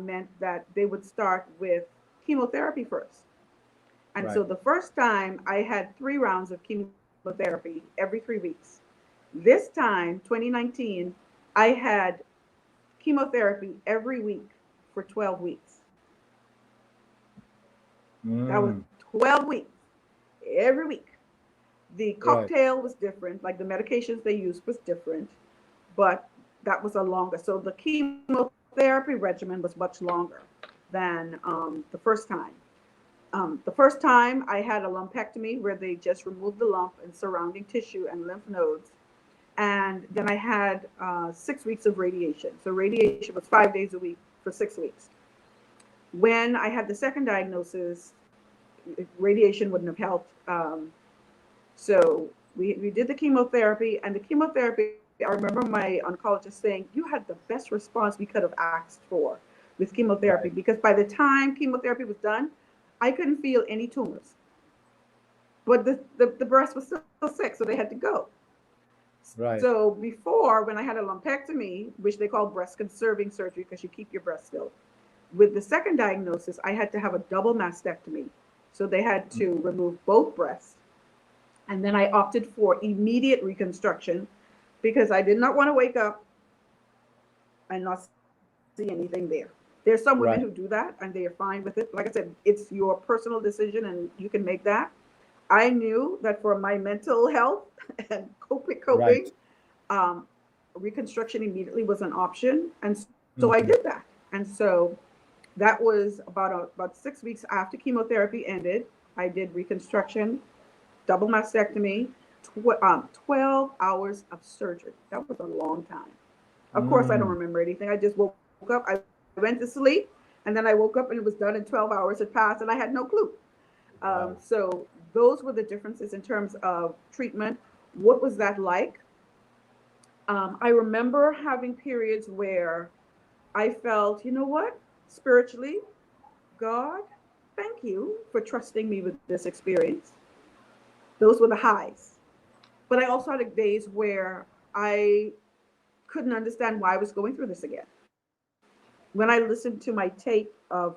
meant that they would start with chemotherapy first. And so Right. the first time I had 3 rounds of chemotherapy every 3 weeks. This time, 2019, I had chemotherapy every week for 12 weeks. That was Mm. 12 weeks every week. The Right. cocktail was different, like the medications they used was different, but that was a longer. So the chemotherapy regimen was much longer than the first time. The first time I had a lumpectomy where they just removed the lump and surrounding tissue and lymph nodes. And then I had 6 weeks of radiation. So radiation was 5 days a week for 6 weeks. When I had the second diagnosis, radiation wouldn't have helped. So we did the chemotherapy, and the chemotherapy I remember my oncologist saying, "You had the best response we could have asked for with chemotherapy," because by the time chemotherapy was done, I couldn't feel any tumors. But the breast was still sick, so they had to go. Right. So before, when I had a lumpectomy, which they call breast conserving surgery because you keep your breast filled, with the second diagnosis, I had to have a double mastectomy. So they had to remove both breasts. And then I opted for immediate reconstruction because I did not want to wake up and not see anything there. There's some women Right. who do that and they are fine with it. Like I said, it's your personal decision and you can make that. I knew that for my mental health and coping, Right. reconstruction immediately was an option. And so I did that. And so that was about 6 weeks after chemotherapy ended. I did reconstruction, double mastectomy, 12 hours of surgery. That was a long time. Of course, I don't remember anything. I just woke up, I went to sleep, and then I woke up and it was done in 12 hours had passed and I had no clue. So those were the differences in terms of treatment. What was that like? I remember having periods where I felt, you know what, spiritually, God, thank you for trusting me with this experience. Those were the highs. But I also had days where I couldn't understand why I was going through this again. When I listened to my tape of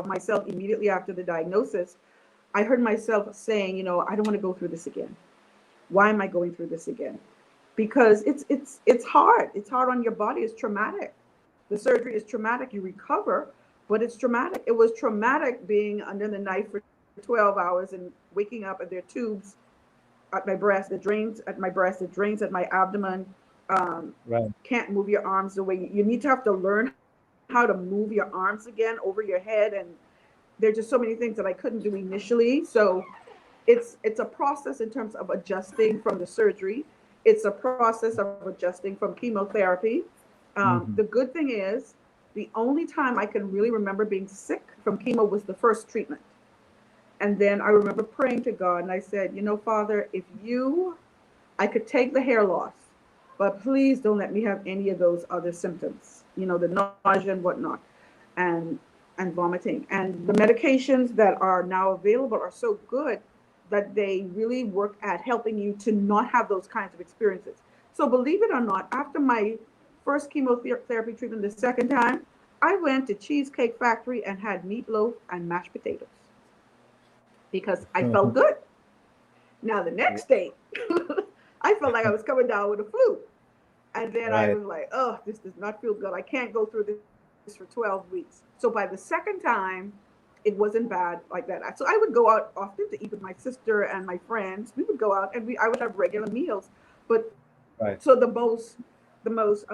myself immediately after the diagnosis, I heard myself saying, you know, I don't want to go through this again. Why am I going through this again? Because it's hard. It's hard on your body. It's traumatic. The surgery is traumatic. You recover, but it's traumatic. It was traumatic being under the knife for 12 hours and waking up and there are tubes at my breast, it drains at my breast, it drains at my abdomen. Right. Can't move your arms the way you need to have to learn how to move your arms again over your head. And there's just so many things that I couldn't do initially. So it's a process in terms of adjusting from the surgery. It's a process of adjusting from chemotherapy. The good thing is the only time I can really remember being sick from chemo was the first treatment. And then I remember praying to God and I said, you know, Father, I could take the hair loss, but please don't let me have any of those other symptoms, you know, the nausea and whatnot, and vomiting. And the medications that are now available are so good that they really work at helping you to not have those kinds of experiences. So believe it or not, after my first chemotherapy treatment the second time, I went to Cheesecake Factory and had meatloaf and mashed potatoes because I felt good. Now the next day, I felt like I was coming down with a flu. And then I was like, oh, this does not feel good. I can't go through this for 12 weeks. So by the second time, it wasn't bad like that. So I would go out often to eat with my sister and my friends. We would go out and I would have regular meals. But so the most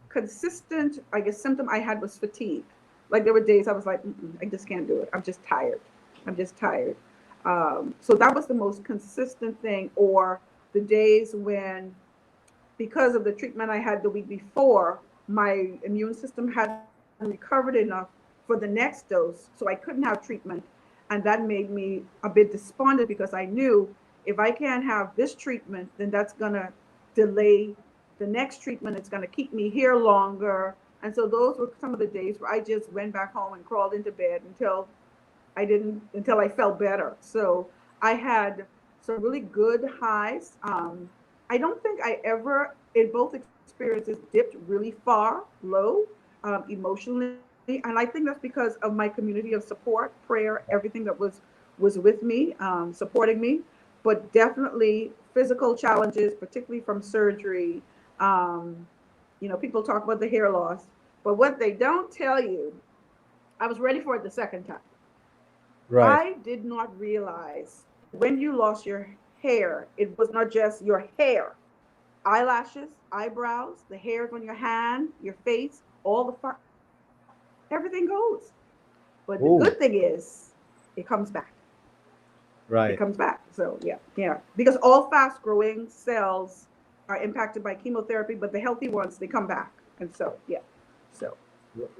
consistent, I guess, symptom I had was fatigue. Like there were days I was like, I just can't do it. I'm just tired. So that was the most consistent thing. Or the days when, because of the treatment I had the week before, my immune system hadn't recovered enough for the next dose, so I couldn't have treatment. And that made me a bit despondent because I knew if I can't have this treatment, then that's gonna delay the next treatment. It's gonna keep me here longer. And so those were some of the days where I just went back home and crawled into bed until I felt better. So I had some really good highs. I don't think I ever, in both experiences, dipped really far low emotionally. And I think that's because of my community of support, prayer, everything that was with me, supporting me. But definitely physical challenges, particularly from surgery. You know, people talk about the hair loss, but what they don't tell you, I was ready for it the second time. I did not realize when you lost your hair, it was not just your hair, eyelashes, eyebrows, the hairs on your hand, your face, all the fur, everything goes. But the good thing is it comes back. It comes back. So yeah. Because all fast growing cells are impacted by chemotherapy, but the healthy ones, they come back. And so, yeah. So.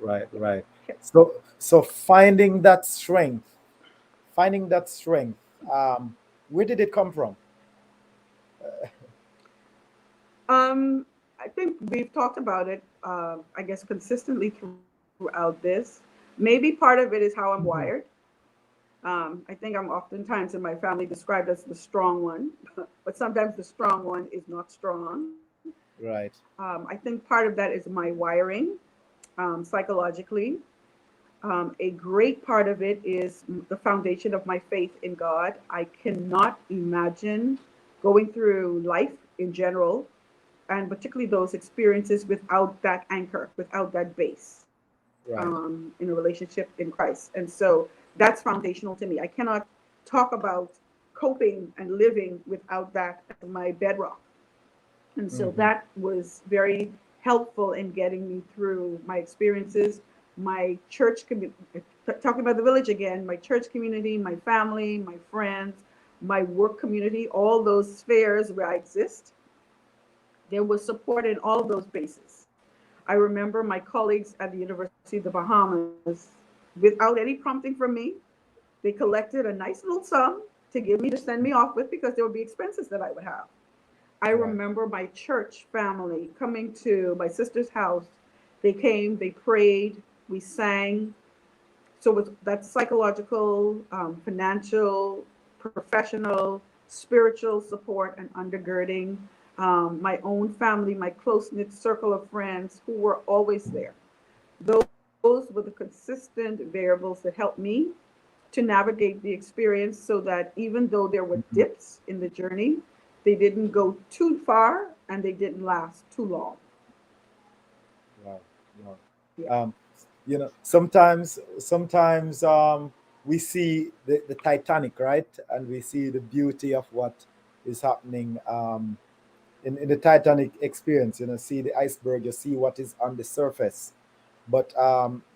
Right. So finding that strength, where did it come from? think we've talked about it, I guess, consistently throughout this. Maybe part of it is how I'm wired. I think I'm oftentimes in my family described as the strong one, but sometimes the strong one is not strong. Right. I think part of that is my wiring psychologically. A great part of it is the foundation of my faith in God. I cannot imagine going through life in general, and particularly those experiences, without that anchor, without that base Right. in a relationship in Christ. And so that's foundational to me. I cannot talk about coping and living without that as my bedrock. And so that was very helpful in getting me through my experiences, my church community, talking about the village again, my church community, my family, my friends, my work community, all those spheres where I exist. There was support in all of those bases. I remember my colleagues at the University of the Bahamas, without any prompting from me, they collected a nice little sum to give me to send me off with, because there would be expenses that I would have. I remember my church family coming to my sister's house. They came, they prayed, we sang. So it's that psychological, financial, professional, spiritual support and undergirding. My own family, my close-knit circle of friends who were always there. Those were the consistent variables that helped me to navigate the experience, so that even though there were dips in the journey, they didn't go too far and they didn't last too long. Wow. Wow. Yeah. You know, sometimes we see the Titanic, right? And we see the beauty of what is happening in the Titanic experience. You know, see the iceberg, you see what is on the surface, but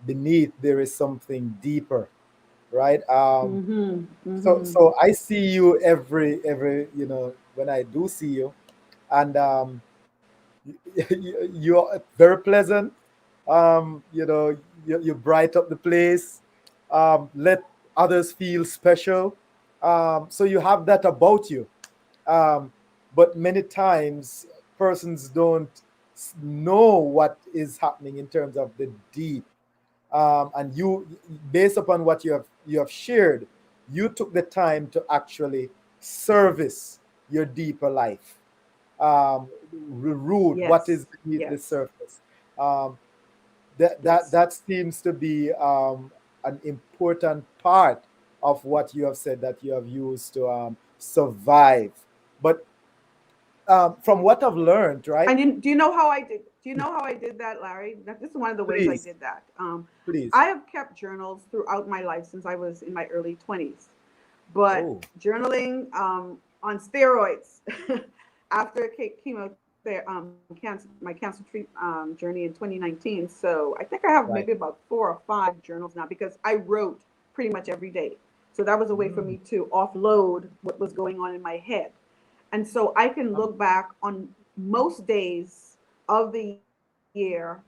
beneath there is something deeper, right? So I see you every you know, when I do see you, and you're very pleasant. You know, you bright up the place, let others feel special. So you have that about you. But many times persons don't know what is happening in terms of the deep. And you, based upon what you have shared, you took the time to actually service your deeper life. Root what is beneath the surface. That seems to be an important part of what you have said that you have used to survive. But from what I've learned, right? And do you know how I did? Do you know how I did that, Larry? This is one of the ways I did that. Please. I have kept journals throughout my life since I was in my early 20s, but journaling on steroids after chemo, my cancer treatment journey in 2019. So I think I have maybe about 4 or 5 journals now, because I wrote pretty much every day. So that was a way for me to offload what was going on in my head. And so I can look back on most days of the year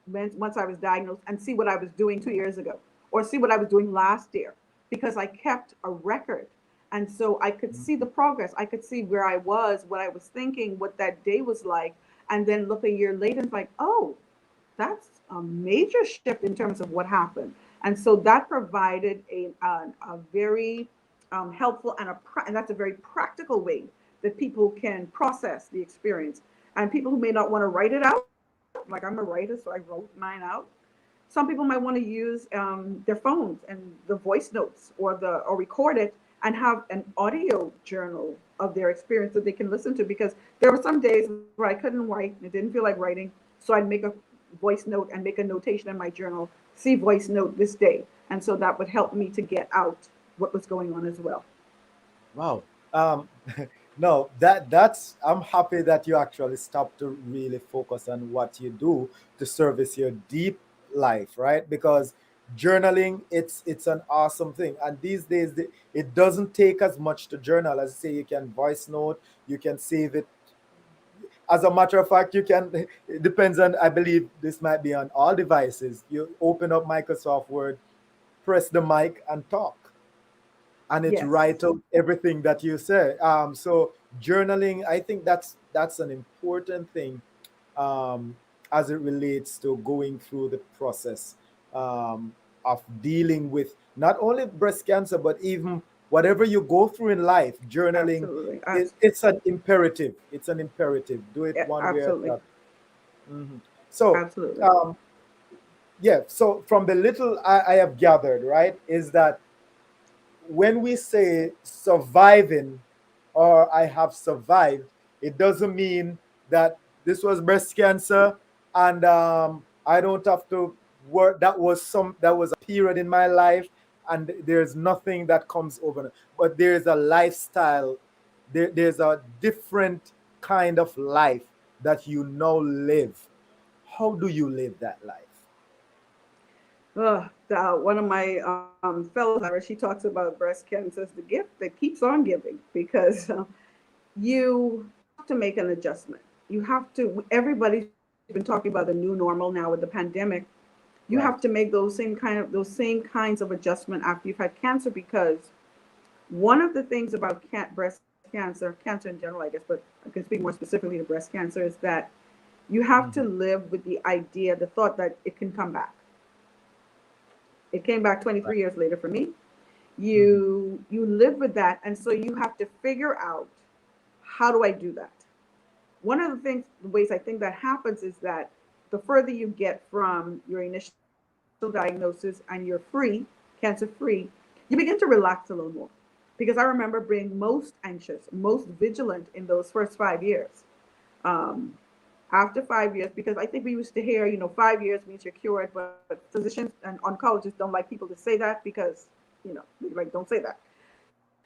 once I was diagnosed and see what I was doing 2 years ago, or see what I was doing last year, because I kept a record. And so I could see the progress. I could see where I was, what I was thinking, what that day was like, and then look a year later and like, oh, that's a major shift in terms of what happened. And so that provided a very helpful and that's a very practical way that people can process the experience. And people who may not want to write it out, like I'm a writer, so I wrote mine out. Some people might want to use their phones and the voice notes or record it and have an audio journal of their experience that they can listen to, because there were some days where I couldn't write and it didn't feel like writing. So I'd make a voice note and make a notation in my journal, see voice note this day. And so that would help me to get out what was going on as well. Wow. No, that's I'm happy that you actually stopped to really focus on what you do to service your deep life, right? Because journaling, it's an awesome thing. And these days it doesn't take as much to journal. As I say, you can voice note, you can save it. As a matter of fact, you can, it depends on, I believe this might be on all devices. You open up Microsoft Word, press the mic and talk. And it writes out everything that you say. So journaling, I think that's an important thing um, as it relates to going through the process of dealing with not only breast cancer, but even whatever you go through in life. Journaling, Absolutely. it's an imperative. It's an imperative. Do it Yeah, one way or the absolutely. other. Mhm. So, Absolutely. yeah, so from the little I have gathered, right, is that when we say surviving or I have survived, it doesn't mean that this was breast cancer and I don't have to work. That was a period in my life, and there's nothing that comes over. But there's a lifestyle. There's a different kind of life that you now live. How do you live that life? One of my fellow survivors, she talks about breast cancer as the gift that keeps on giving, because you have to make an adjustment. You have to, everybody's been talking about the new normal now with the pandemic. You Right. have to make those same kinds of adjustment after you've had cancer, because one of the things about breast cancer in general, I guess, but I can speak more specifically to breast cancer, is that you have to live with the idea, the thought that it can come back. It came back 23 years later for me. You live with that, and so you have to figure out, how do I do that? One of the ways I think that happens is that the further you get from your initial diagnosis and you're free, cancer free, you begin to relax a little more. Because I remember being most anxious, most vigilant in those first 5 years. After 5 years, because I think we used to hear, 5 years means you're cured, but physicians and oncologists don't like people to say that, because, like, don't say that.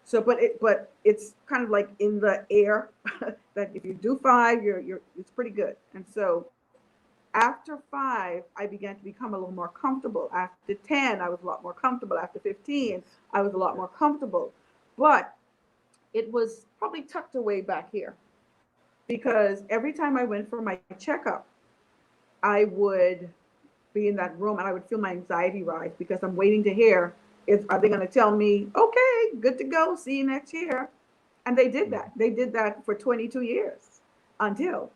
So, but it's kind of like in the air that if you do 5, it's pretty good. And so after 5, I began to become a little more comfortable. After 10, I was a lot more comfortable. After 15, I was a lot more comfortable. But it was probably tucked away back here, because every time I went for my checkup, I would be in that room and I would feel my anxiety rise, because I'm waiting to hear, are they going to tell me, okay, good to go, see you next year? And they did that. They did that for 22 years until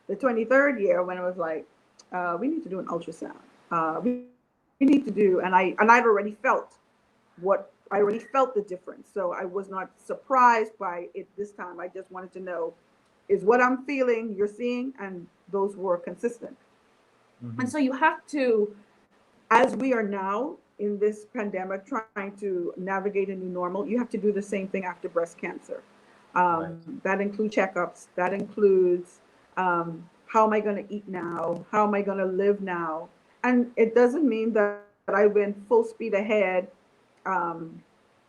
the 23rd year, when it was like, we need to do an ultrasound. We need to do, and I'd already felt the difference. So I was not surprised by it this time. I just wanted to know, is what I'm feeling you're seeing? And those were consistent. And so you have to, as we are now in this pandemic trying to navigate a new normal, you have to do the same thing after breast cancer. That includes checkups. That includes, how am I going to eat now? How am I going to live now? And it doesn't mean that I went full speed ahead,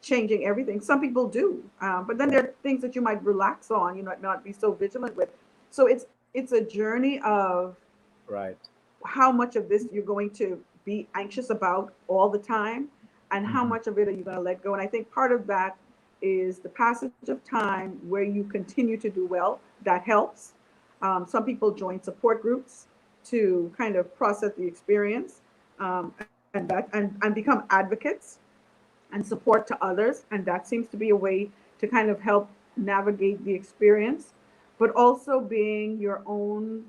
changing everything. Some people do, but then there are things that you might relax on, not be so vigilant with. So it's a journey of how much of this you're going to be anxious about all the time, and how much of it are you going to let go. And I think part of that is the passage of time where you continue to do well. That helps. Some people join support groups to kind of process the experience, and become advocates and support to others. And that seems to be a way to kind of help navigate the experience, but also being your own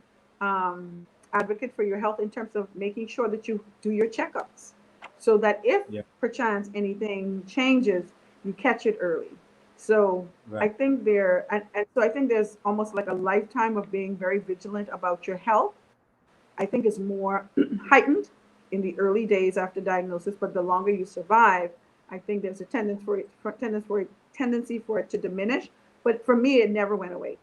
advocate for your health in terms of making sure that you do your checkups, so that if perchance anything changes, you catch it early. So I think so I think there's almost like a lifetime of being very vigilant about your health. I think is more heightened in the early days after diagnosis, but the longer you survive, I think there's a tendency for it to diminish. But for me, it never went away.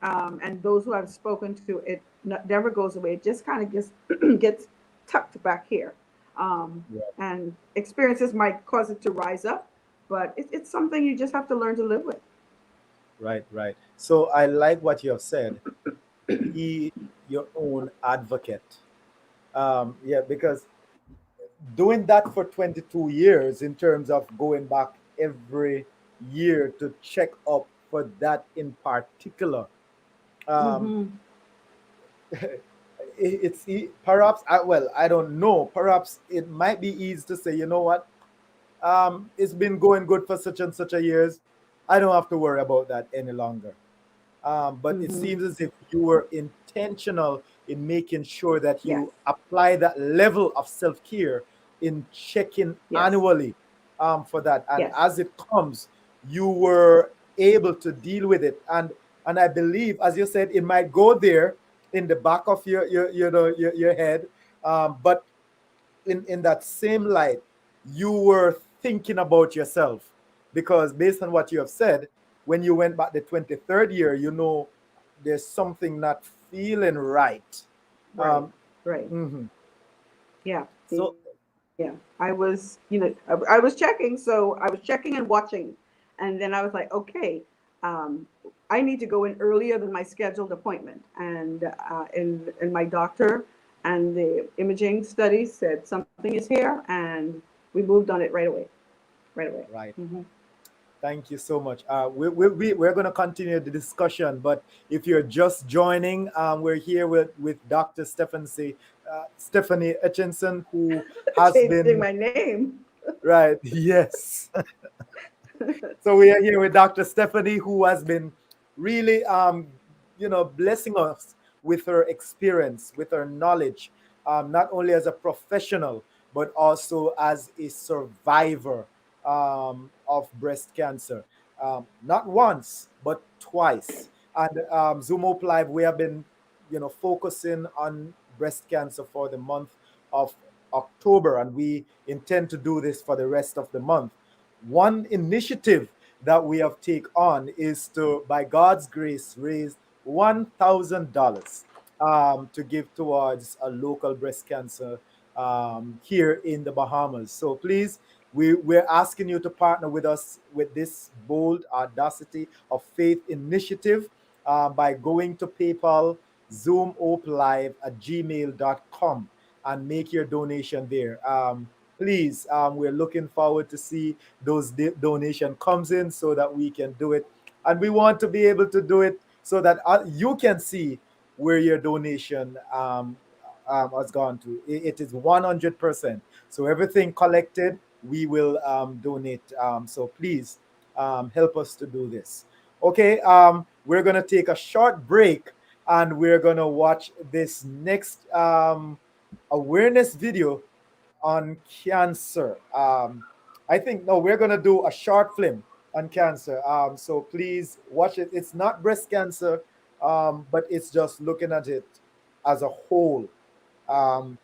And those who I've spoken to, it never goes away. It just kind of gets tucked back here. And experiences might cause it to rise up, but it's something you just have to learn to live with. Right. So I like what you have said. Be your own advocate. Because doing that for 22 years, in terms of going back every year to check up for that in particular, it's perhaps, I don't know, perhaps it might be easy to say, you know what, it's been going good for such and such a years, I don't have to worry about that any longer. But it seems as if you were intentional in making sure that you Yes. apply that level of self-care in checking Yes. annually for that. And Yes. as it comes, you were able to deal with it. And I believe, as you said, it might go there in the back of your head, but in that same light, you were thinking about yourself, because based on what you have said, when you went back the 23rd year, you know there's something not feeling right. Right. Right. Mhm. Yeah. So Yeah. I was, I was checking. So I was checking and watching. And then I was like, okay, I need to go in earlier than my scheduled appointment. And my doctor and the imaging study said something is here, and we moved on it right away. right. Mhm. Thank you so much. We're going to continue the discussion, but if you're just joining, we're here with Dr. Stephanie Etchinson, who has Changing been my name. right. Yes. So we are here with Dr. Stephanie, who has been really, blessing us with her experience, with her knowledge, not only as a professional, but also as a survivor of breast cancer. Not once, but twice. And Zoom Hope Live, we have been, focusing on breast cancer for the month of October, and we intend to do this for the rest of the month. One initiative that we have taken on is to, by God's grace, raise $1,000 to give towards a local breast cancer here in the Bahamas. So please, we're asking you to partner with us with this bold audacity of faith initiative by going to PayPal, zoomhopelive@gmail.com, and make your donation there. Please, we're looking forward to see those donation comes in so that we can do it. And we want to be able to do it so that you can see where your donation has gone to. It is 100%. So everything collected, we will donate. So please help us to do this. Okay, we're going to take a short break, and we're going to watch this next awareness video on cancer. We're going to do a short film on cancer. So please watch it. It's not breast cancer, but it's just looking at it as a whole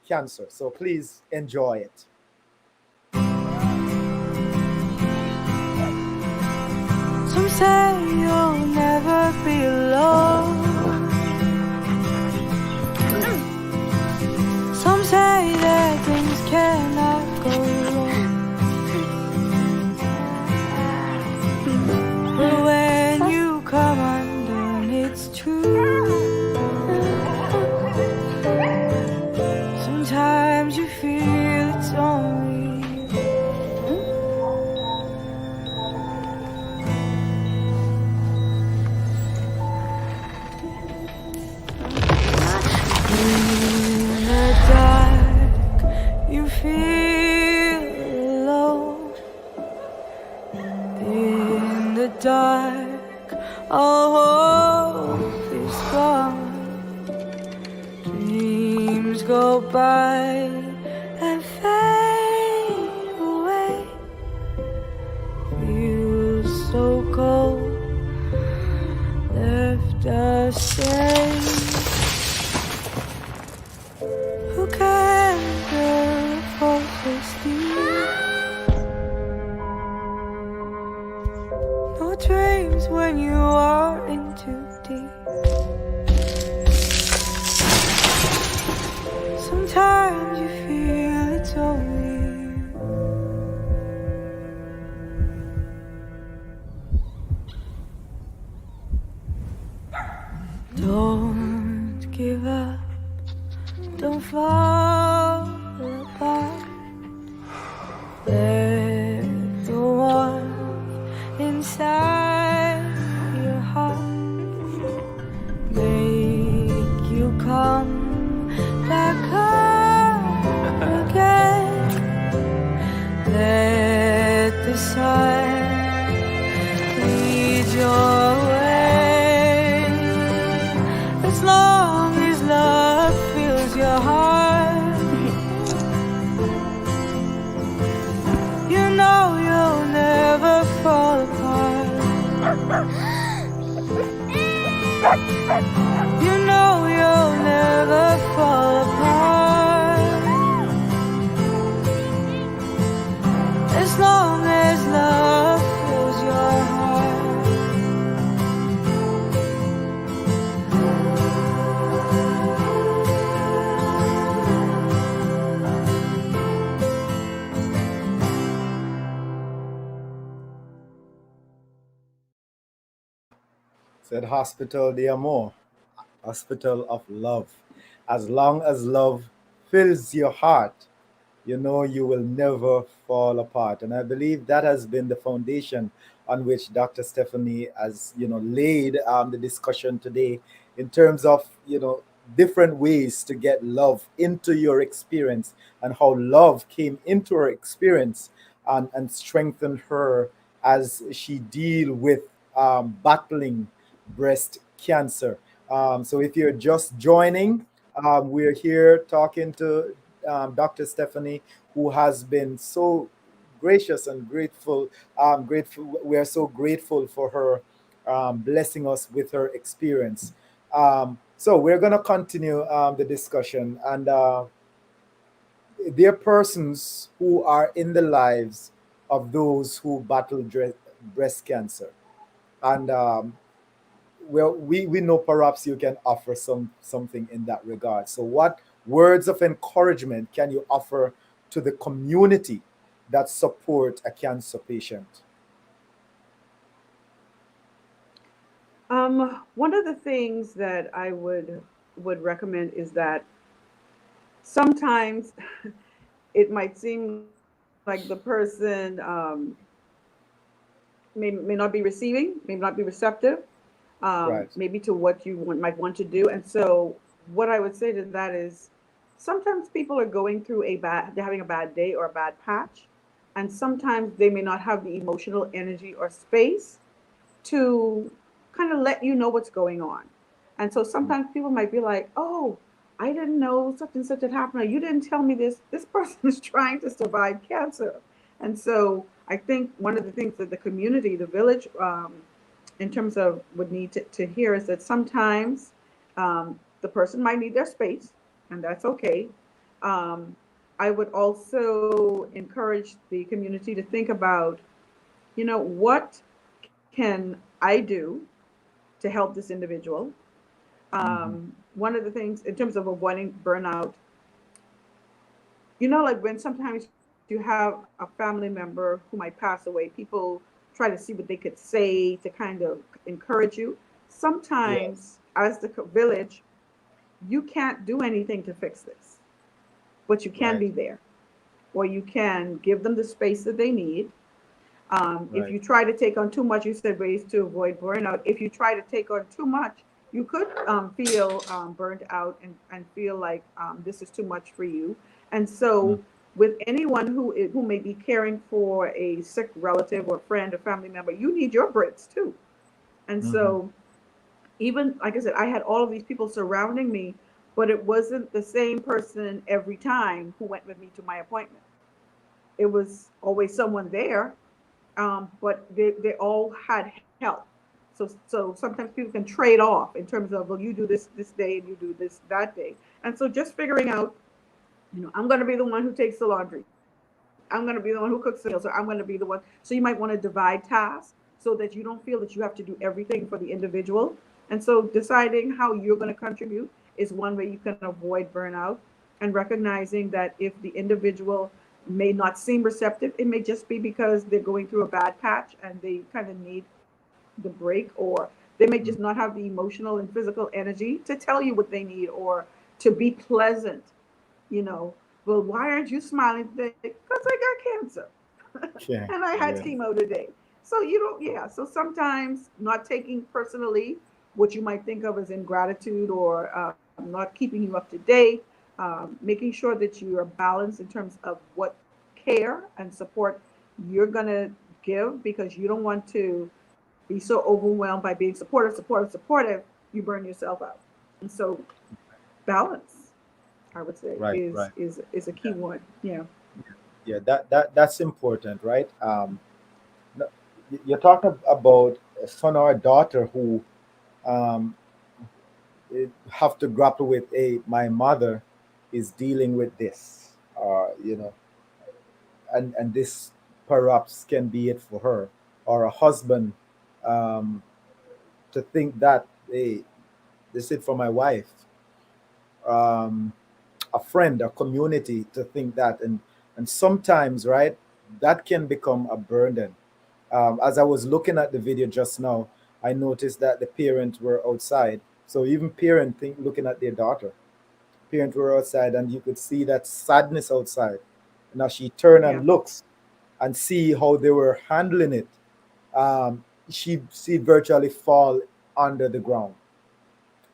cancer. So please enjoy it. Some say you'll never be alone. Some say that things cannot go wrong. But when you come undone, it's true. Sometimes you feel it's only dark, all hope is gone. Dreams go by and fade away. Feel so cold, left us straight. Who can bear a faultless steel? Dreams when you are in too deep. Sometimes you feel it's only you. Don't give up, don't fall apart. Let the warmth inside your heart make you come back home again. Let the sun lead your way. As long as love your heart. You know you'll never fall apart. You know you'll never fall apart. As long as love fills your heart. Said Hospital de Amor, Hospital of Love. As long as love fills your heart, you know you will never fall apart. And I believe that has been the foundation on which Dr. Stephanie has, laid the discussion today in terms of, different ways to get love into your experience and how love came into her experience and strengthened her as she deal with battling breast cancer. So if you're just joining, we're here talking to Dr. Stephanie, who has been so gracious and grateful. We are so grateful for her blessing us with her experience. So we're going to continue the discussion, and there are persons who are in the lives of those who battle breast cancer, and well, we know perhaps you can offer something in that regard. So what words of encouragement can you offer to the community that support a cancer patient? One of the things that I would recommend is that sometimes it might seem like the person may not be receiving, may not be receptive, Right. maybe to what you might want to do. And so what I would say to that is sometimes people are going through they're having a bad day or a bad patch, and sometimes they may not have the emotional energy or space to kind of let you know what's going on. And so sometimes people might be like, oh, I didn't know such and such had happened, or you didn't tell me this. This person is trying to survive cancer. And so I think one of the things that the community, the village, in terms of would need to hear is that sometimes the person might need their space, and that's okay. I would also encourage the community to think about, what can I do to help this individual? One of the things in terms of avoiding burnout, like when sometimes you have a family member who might pass away, people try to see what they could say to kind of encourage you. Sometimes, as the village, you can't do anything to fix this, but you can be there, or you can give them the space that they need. If you try to take on too much, you said ways to avoid burnout. If you try to take on too much, you could feel burned out and feel like this is too much for you. And so with anyone who may be caring for a sick relative or friend or family member, you need your breaks too. And so even, like I said, I had all of these people surrounding me, but it wasn't the same person every time who went with me to my appointment. It was always someone there, but they all had help. So sometimes people can trade off in terms of, well, you do this day and you do this that day. And so just figuring out, I'm going to be the one who takes the laundry. I'm going to be the one who cooks the meals, or I'm going to be the one. So you might want to divide tasks so that you don't feel that you have to do everything for the individual. And so deciding how you're going to contribute is one way you can avoid burnout, and recognizing that if the individual may not seem receptive, it may just be because they're going through a bad patch and they kind of need the break, or they may just not have the emotional and physical energy to tell you what they need or to be pleasant. Well, why aren't you smiling today? Because I got cancer and I had chemo today. So so sometimes not taking personally what you might think of as ingratitude or not keeping you up to date, making sure that you are balanced in terms of what care and support you're going to give, because you don't want to be so overwhelmed by being supportive, you burn yourself out. And so balance. I would say, Right, is right. is a key Yeah, one. Yeah. yeah. That's important, right? No- you're talking about a son or a daughter who um, have to grapple with a my mother is dealing with this, and this perhaps can be it for her, or a husband um, to think that, hey, this is it for my wife, um, a friend, a community to think that, and sometimes, right, that can become a burden. As I was looking at the video just now, I noticed that the parents were outside. So even looking at their daughter, parents were outside, and you could see that sadness outside. Now she turned Yeah. and looks and see how they were handling it. She virtually fall under the ground,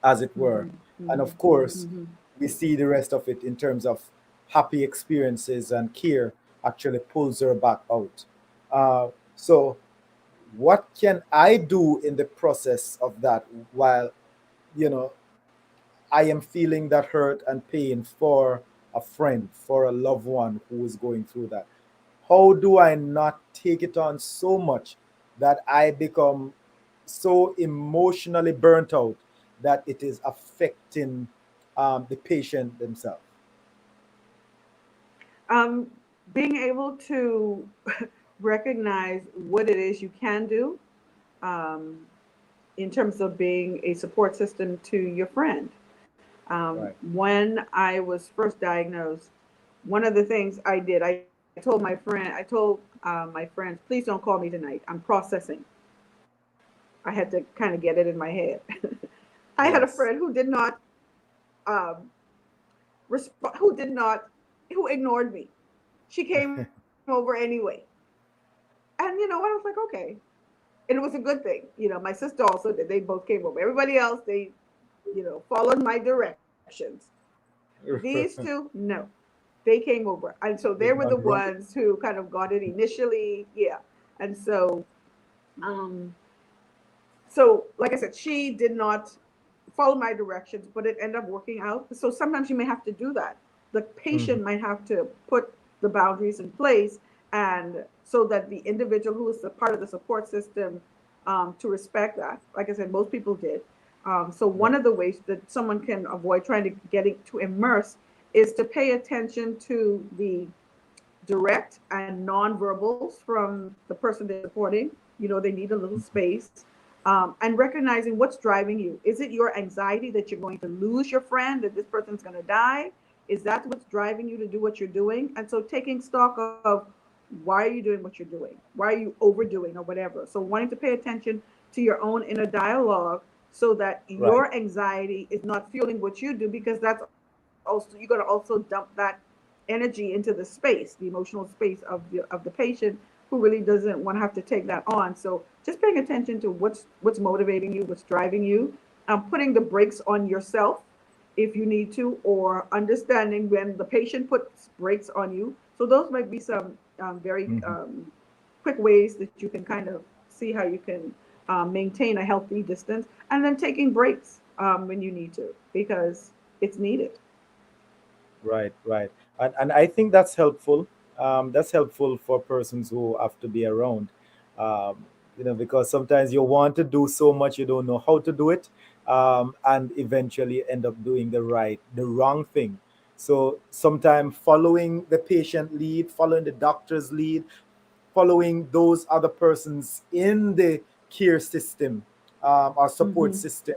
as it were. Hmm. And Hmm. of course, Hmm. we see the rest of it in terms of happy experiences, and care actually pulls her back out. So, what can I do in the process of that while, you know, I am feeling that hurt and pain for a friend, for a loved one who is going through that? How do I not take it on so much that I become so emotionally burnt out that it is affecting the patient themselves? Um, Being able to recognize what it is you can do, um, in terms of being a support system to your friend. Right. When I was first diagnosed, one of the things I did, I told my friends, please don't call me tonight. I'm processing. I had to kind of get it in my head. I had a Yes. friend who did not um, respond, who ignored me. She came over anyway. And you know what? I was like, okay. And it was a good thing. You know, my sister also did. They both came over. Everybody else, they, followed my directions. These two, no. They came over. And so they They've were the gone wrong. ones who kind of got it initially. Yeah. And um, like I said, she did not follow my directions, but it ended up working out. So sometimes you may have to do that. The Mhm. patient might have to put the boundaries in place, and so that the individual who is a part of the support system, to respect that. Like I said, most people did. So Right. one of the ways that someone can avoid trying to to immerse is to pay attention to the direct and non-verbals from the person they're supporting. They need a little space. And recognizing what's driving you. Is it your anxiety that you're going to lose your friend, that this person's going to die? Is that what's driving you to do what you're doing? And so taking stock of why are you doing what you're doing? Why are you overdoing or whatever? So wanting to pay attention to your own inner dialogue so that Right. your anxiety is not fueling what you do, because that's also, you're going to also dump that energy into the space, the emotional space of the patient, who really doesn't want to have to take that on. So just paying attention to what's motivating you, what's driving you, putting the brakes on yourself if you need to, or understanding when the patient puts brakes on you. So those might be some very Mhm. quick ways that you can kind of see how you can maintain a healthy distance, and then taking breaks when you need to, because it's needed. Right, right. And I think that's helpful. That's helpful for persons who have to be around. Because sometimes you want to do so much, you don't know how to do it, and eventually end up doing the wrong thing. So sometimes following the patient lead, following the doctor's lead, following those other persons in the care system, or support Mm-hmm. system,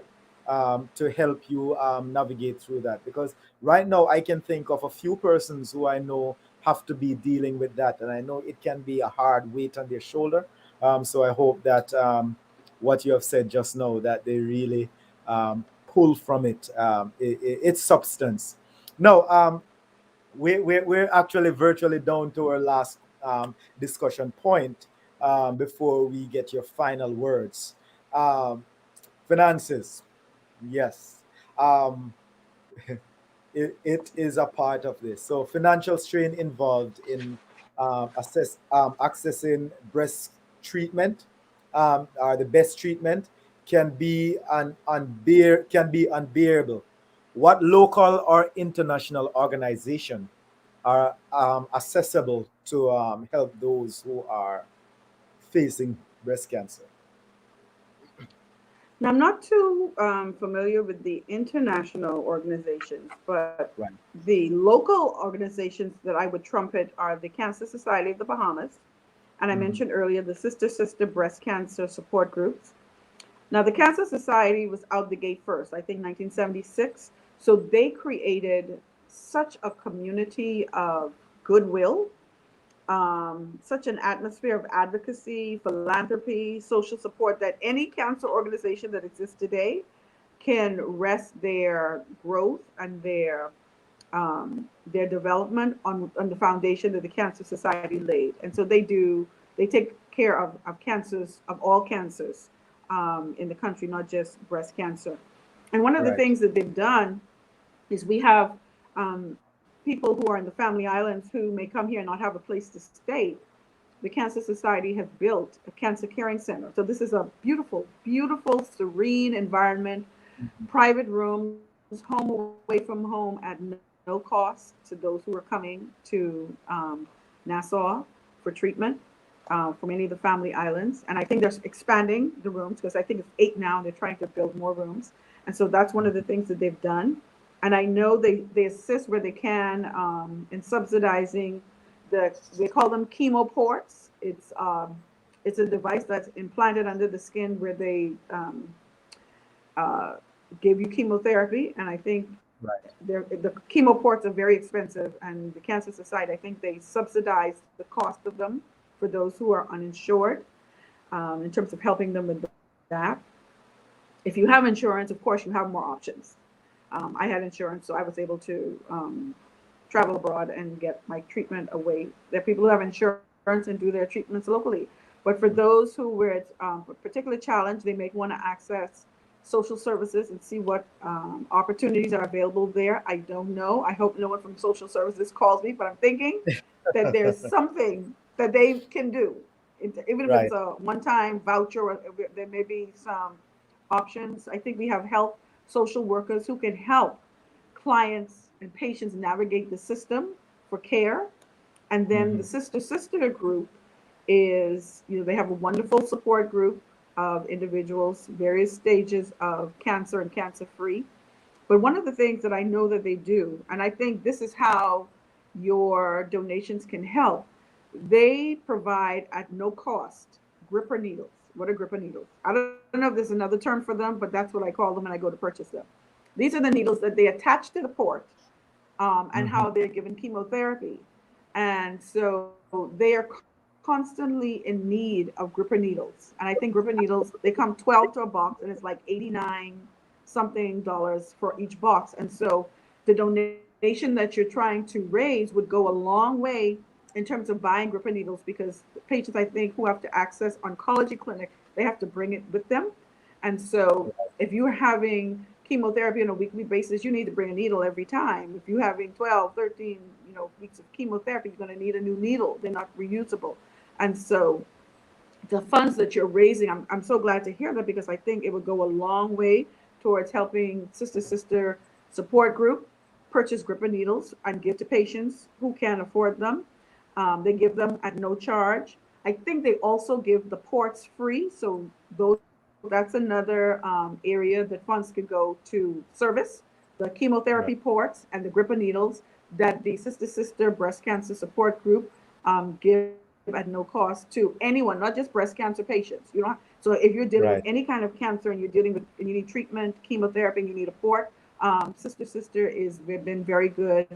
to help you navigate through that. Because right now I can think of a few persons who I know have to be dealing with that, and I know it can be a hard weight on their shoulder. So I hope that what you have said just now, that they really pull from it, its substance. No, we're actually virtually down to our last discussion point, before we get your final words. Um, Finances, yes. Um, it is a part of this. So financial strain involved in accessing breast treatment, or the best treatment, can be unbearable what local or international organization are accessible to help those who are facing breast cancer? Now, I'm not too familiar with the international organizations, but Right. the local organizations that I would trumpet are the Cancer Society of the Bahamas, and I mentioned earlier the Sister Sister Breast Cancer Support Groups. Now, the Cancer Society was out the gate first, I think 1976. So they created such a community of goodwill, such an atmosphere of advocacy, philanthropy, social support that any cancer organization that exists today can rest their growth and their development on the foundation that the Cancer Society laid. And so they take care of cancers, of all cancers in the country, not just breast cancer. And one of the Right. things that they've done is we have people who are in the Family Islands who may come here and not have a place to stay. The Cancer Society has built a cancer caring center. So this is a beautiful, beautiful, serene environment, private rooms, home away from home at no cost to those who are coming to Nassau for treatment from any of the Family Islands. And I think they're expanding the rooms because I think it's 8 now and they're trying to build more rooms. And so that's one of the things that they've done. And I know they assist where they can in subsidizing they call them chemo ports. It's a device that's implanted under the skin where they give you chemotherapy. And I think the chemo ports are very expensive. And the Cancer Society, I think they subsidize the cost of them for those who are uninsured in terms of helping them with that. If you have insurance, of course, you have more options. I had insurance, so I was able to travel abroad and get my treatment away. There are people who have insurance and do their treatments locally. But for those who were it's a particular challenge, they may want to access social services and see what opportunities are available there. I don't know. I hope no one from social services calls me, but I'm thinking that there's something that they can do. Even if it's a one-time voucher, or there may be some options. I think we have health social workers who can help clients and patients navigate the system for care. And then the Sister group is, they have a wonderful support group of individuals, various stages of cancer and cancer-free. But one of the things that I know that they do, and I think this is how your donations can help, they provide at no cost gripper needles. What are gripper needles? I don't know if there's another term for them, but that's what I call them when I go to purchase them. These are the needles that they attach to the port and how they're given chemotherapy. And so they are constantly in need of gripper needles. And I think gripper needles, they come 12 to a box and it's like $89 something for each box. And so the donation that you're trying to raise would go a long way in terms of buying gripper needles, because the patients, I think, who have to access oncology clinic, they have to bring it with them. And so if you're having chemotherapy on a weekly basis, you need to bring a needle every time. If you're having 12, 13, weeks of chemotherapy, you're going to need a new needle. They're not reusable. And so the funds that you're raising, I'm so glad to hear that, because I think it would go a long way towards helping Sister support group purchase gripper needles and give to patients who can't afford them. They give them at no charge. I think they also give the ports free. So that's another area that funds could go to service the chemotherapy ports and the gripper needles that the Sister Breast Cancer Support Group give at no cost to anyone, not just breast cancer patients. So if you're dealing with any kind of cancer and you need treatment, chemotherapy, and you need a port, Sister is been very good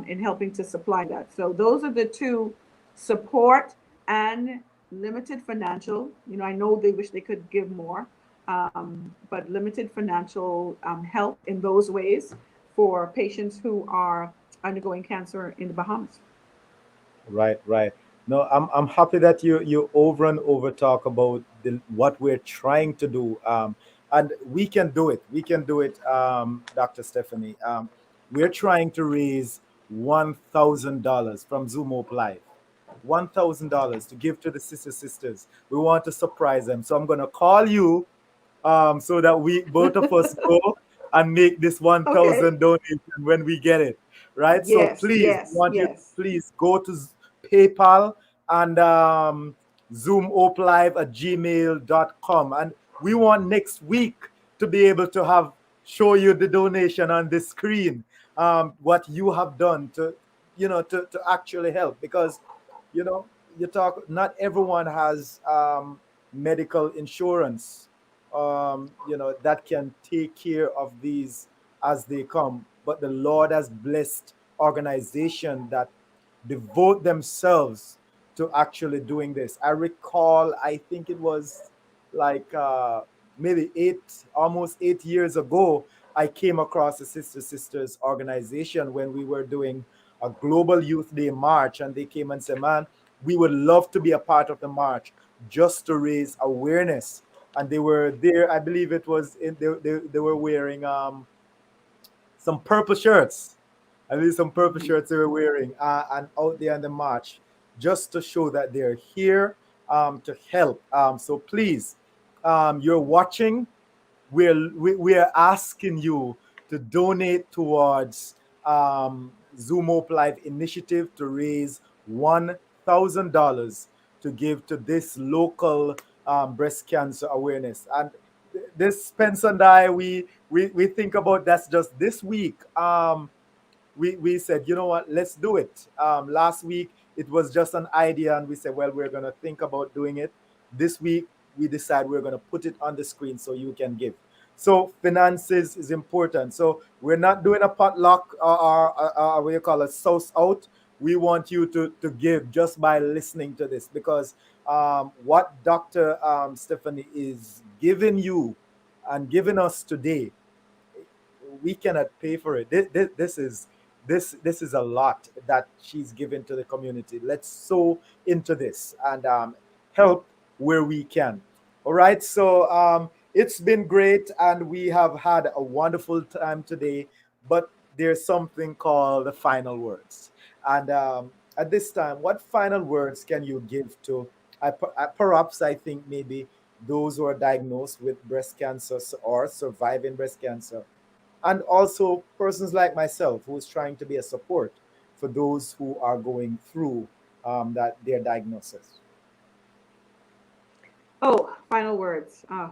in helping to supply that. So those are the two: support and limited financial. I know they wish they could give more, but limited financial help in those ways for patients who are undergoing cancer in the Bahamas. Right. No, I'm happy that you over and over talk about what we're trying to do, and we can do it. We can do it, Dr. Stephanie. We're trying to raise $1,000 from Zoom Hope Live. $1,000 to give to the sisters. We want to surprise them. So I'm going to call you so that we both of us go and make this 1,000 donation when we get it, right? So Yes, please, yes, want you yes. please go to PayPal and zoomoplive@gmail.com, and we want next week to be able to have show you the donation on the screen, what you have done to to actually help, because you talk, not everyone has medical insurance that can take care of these as they come, but the Lord has blessed organization that devote themselves to actually doing this. I recall, I think it was like maybe almost 8 years ago, I came across the Sisters organization when we were doing a global youth day march, and they came and said, man, we would love to be a part of the march just to raise awareness. And they were there, I believe it was they were wearing some purple shirts. At least some purple shirts they were wearing, and out there in the march, just to show that they're here to help. So please, you're watching. We are asking you to donate towards Zoom Hope Live initiative to raise $1,000 to give to this local breast cancer awareness. And this Spence and I, we think about that's just this week. We said, you know what, let's do it. Last week it was just an idea, and we said, well, we're going to think about doing it. This week we decide we're going to put it on the screen so you can give. So finances is important. So we're not doing a potluck or what you call a sauce out. We want you to give just by listening to this, because what Dr. Stephanie is giving you and giving us today, we cannot pay for it. This is a lot that she's given to the community. Let's sow into this and help where we can. All right. So it's been great, and we have had a wonderful time today. But there's something called the final words. And at this time, what final words can you give to perhaps, I think, maybe those who are diagnosed with breast cancer or surviving breast cancer, and also persons like myself who is trying to be a support for those who are going through their diagnosis? Oh, final words. I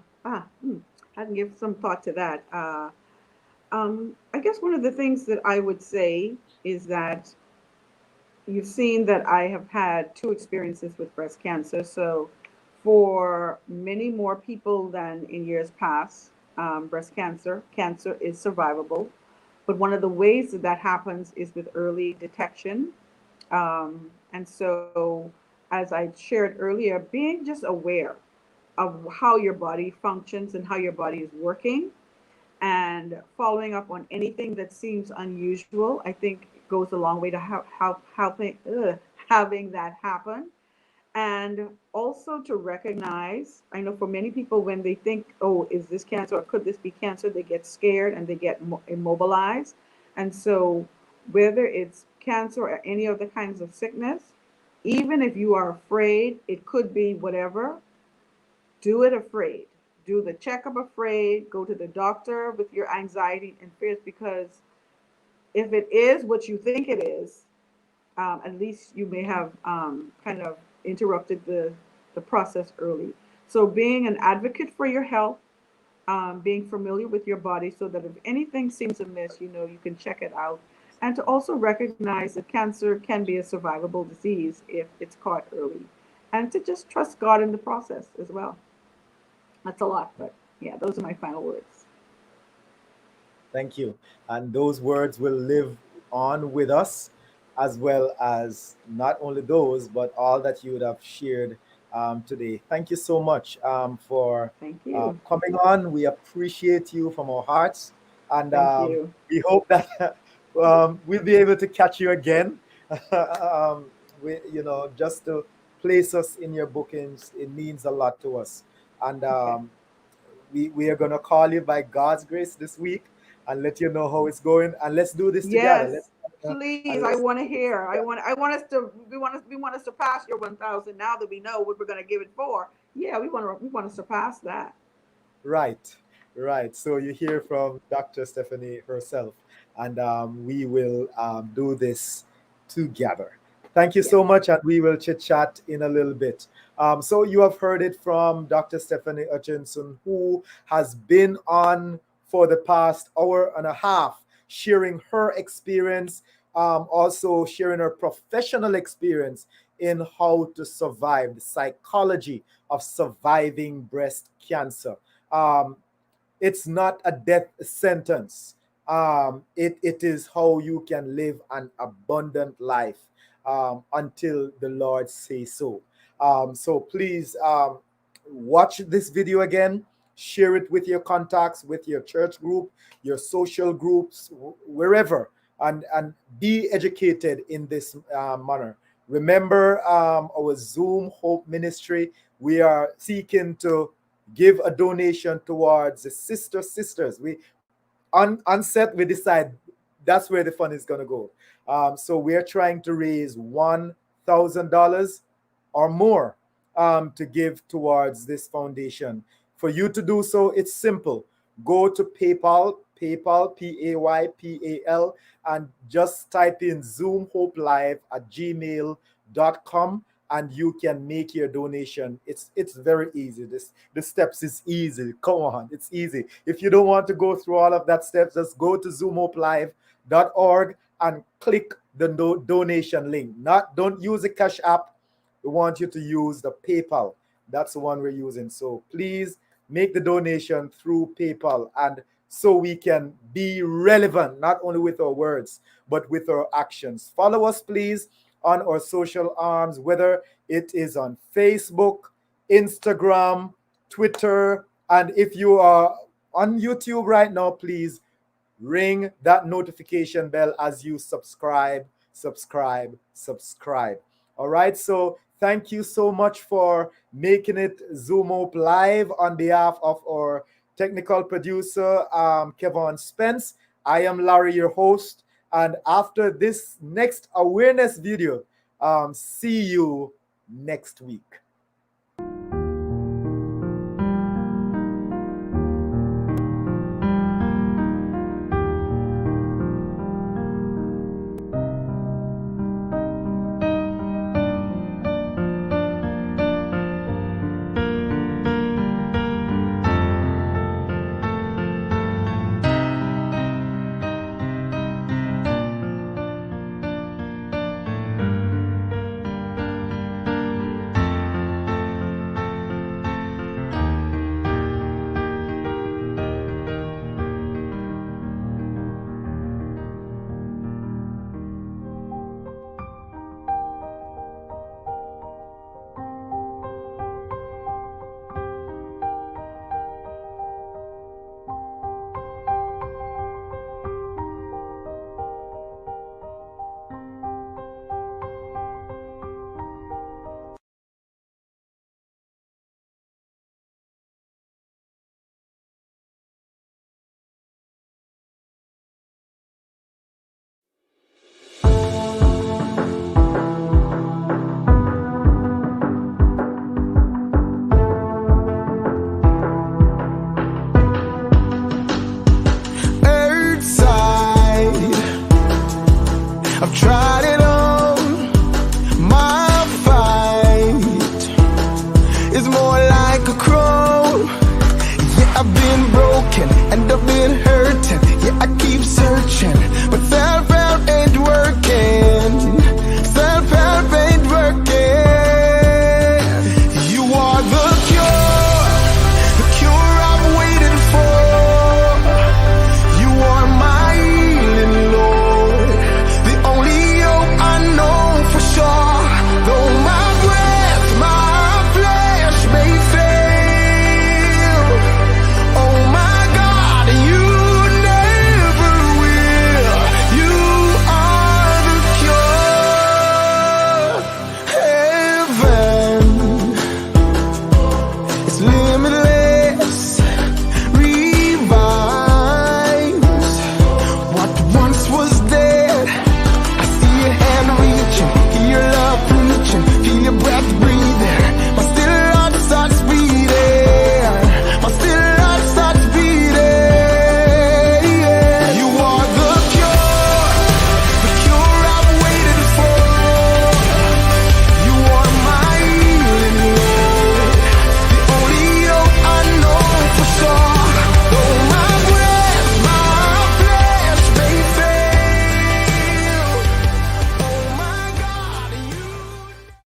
can give some thought to that. I guess one of the things that I would say is that you've seen that I have had 2 experiences with breast cancer. So for many more people than in years past, breast cancer is survivable. But one of the ways that happens is with early detection. And so, as I shared earlier, being just aware of how your body functions and how your body is working, and following up on anything that seems unusual, I think goes a long way to having that happen. And also to recognize, I know for many people, when they think, oh, is this cancer or could this be cancer, they get scared and they get immobilized. And so whether it's cancer or any other kinds of sickness, even if you are afraid, it could be whatever, do it afraid. Do the checkup afraid, go to the doctor with your anxiety and fears, because if it is what you think it is, at least you may have kind of interrupted the process early. So being an advocate for your health, being familiar with your body so that if anything seems amiss, you can check it out. And to also recognize that cancer can be a survivable disease if it's caught early. And to just trust God in the process as well. That's a lot, but yeah, those are my final words. Thank you. And those words will live on with us, as well as not only those, but all that you would have shared today. Thank you so much for coming on. We appreciate you from our hearts. And we hope that we'll be able to catch you again. Just to place us in your bookings, it means a lot to us. And we are going to call you by God's grace this week and let you know how it's going. And let's do this together. Yes. Please, I want to hear. We want to surpass your 1,000 now that we know what we're going to give it for. Yeah, we want to surpass that. Right. Right. So you hear from Dr. Stephanie herself, and we will do this together. Thank you so much, and we will chit chat in a little bit. So you have heard it from Dr. Stephanie Hutchinson, who has been on for the past hour and a half, sharing her experience, also sharing her professional experience in how to survive, the psychology of surviving breast cancer. Um, it's not a death sentence. It is how you can live an abundant life until the Lord says so. So please watch this video again, share it with your contacts, with your church group, your social groups, wherever, and be educated in this manner. Remember our Zoom Hope Ministry. We are seeking to give a donation towards the sisters. We on set we decide that's where the fund is going to go. So we're trying to raise $1,000 or more to give towards this foundation. For you to do so, it's simple. Go to PayPal, PayPal, and just type in zoomhopelive@gmail.com, and you can make your donation. It's very easy. The steps is easy. Come on, it's easy. If you don't want to go through all of that steps, just go to zoomhopelive.org and click the donation link. Don't use the Cash App. We want you to use the PayPal. That's the one we're using. So please make the donation through PayPal, and so we can be relevant, not only with our words, but with our actions. Follow us, please, on our social arms, whether it is on Facebook, Instagram, Twitter, and if you are on YouTube right now, please ring that notification bell as you subscribe. All right, so thank you so much for making it Zoom Hope Live on behalf of our technical producer, Kevon Spence. I am Larry, your host. And after this next awareness video, see you next week.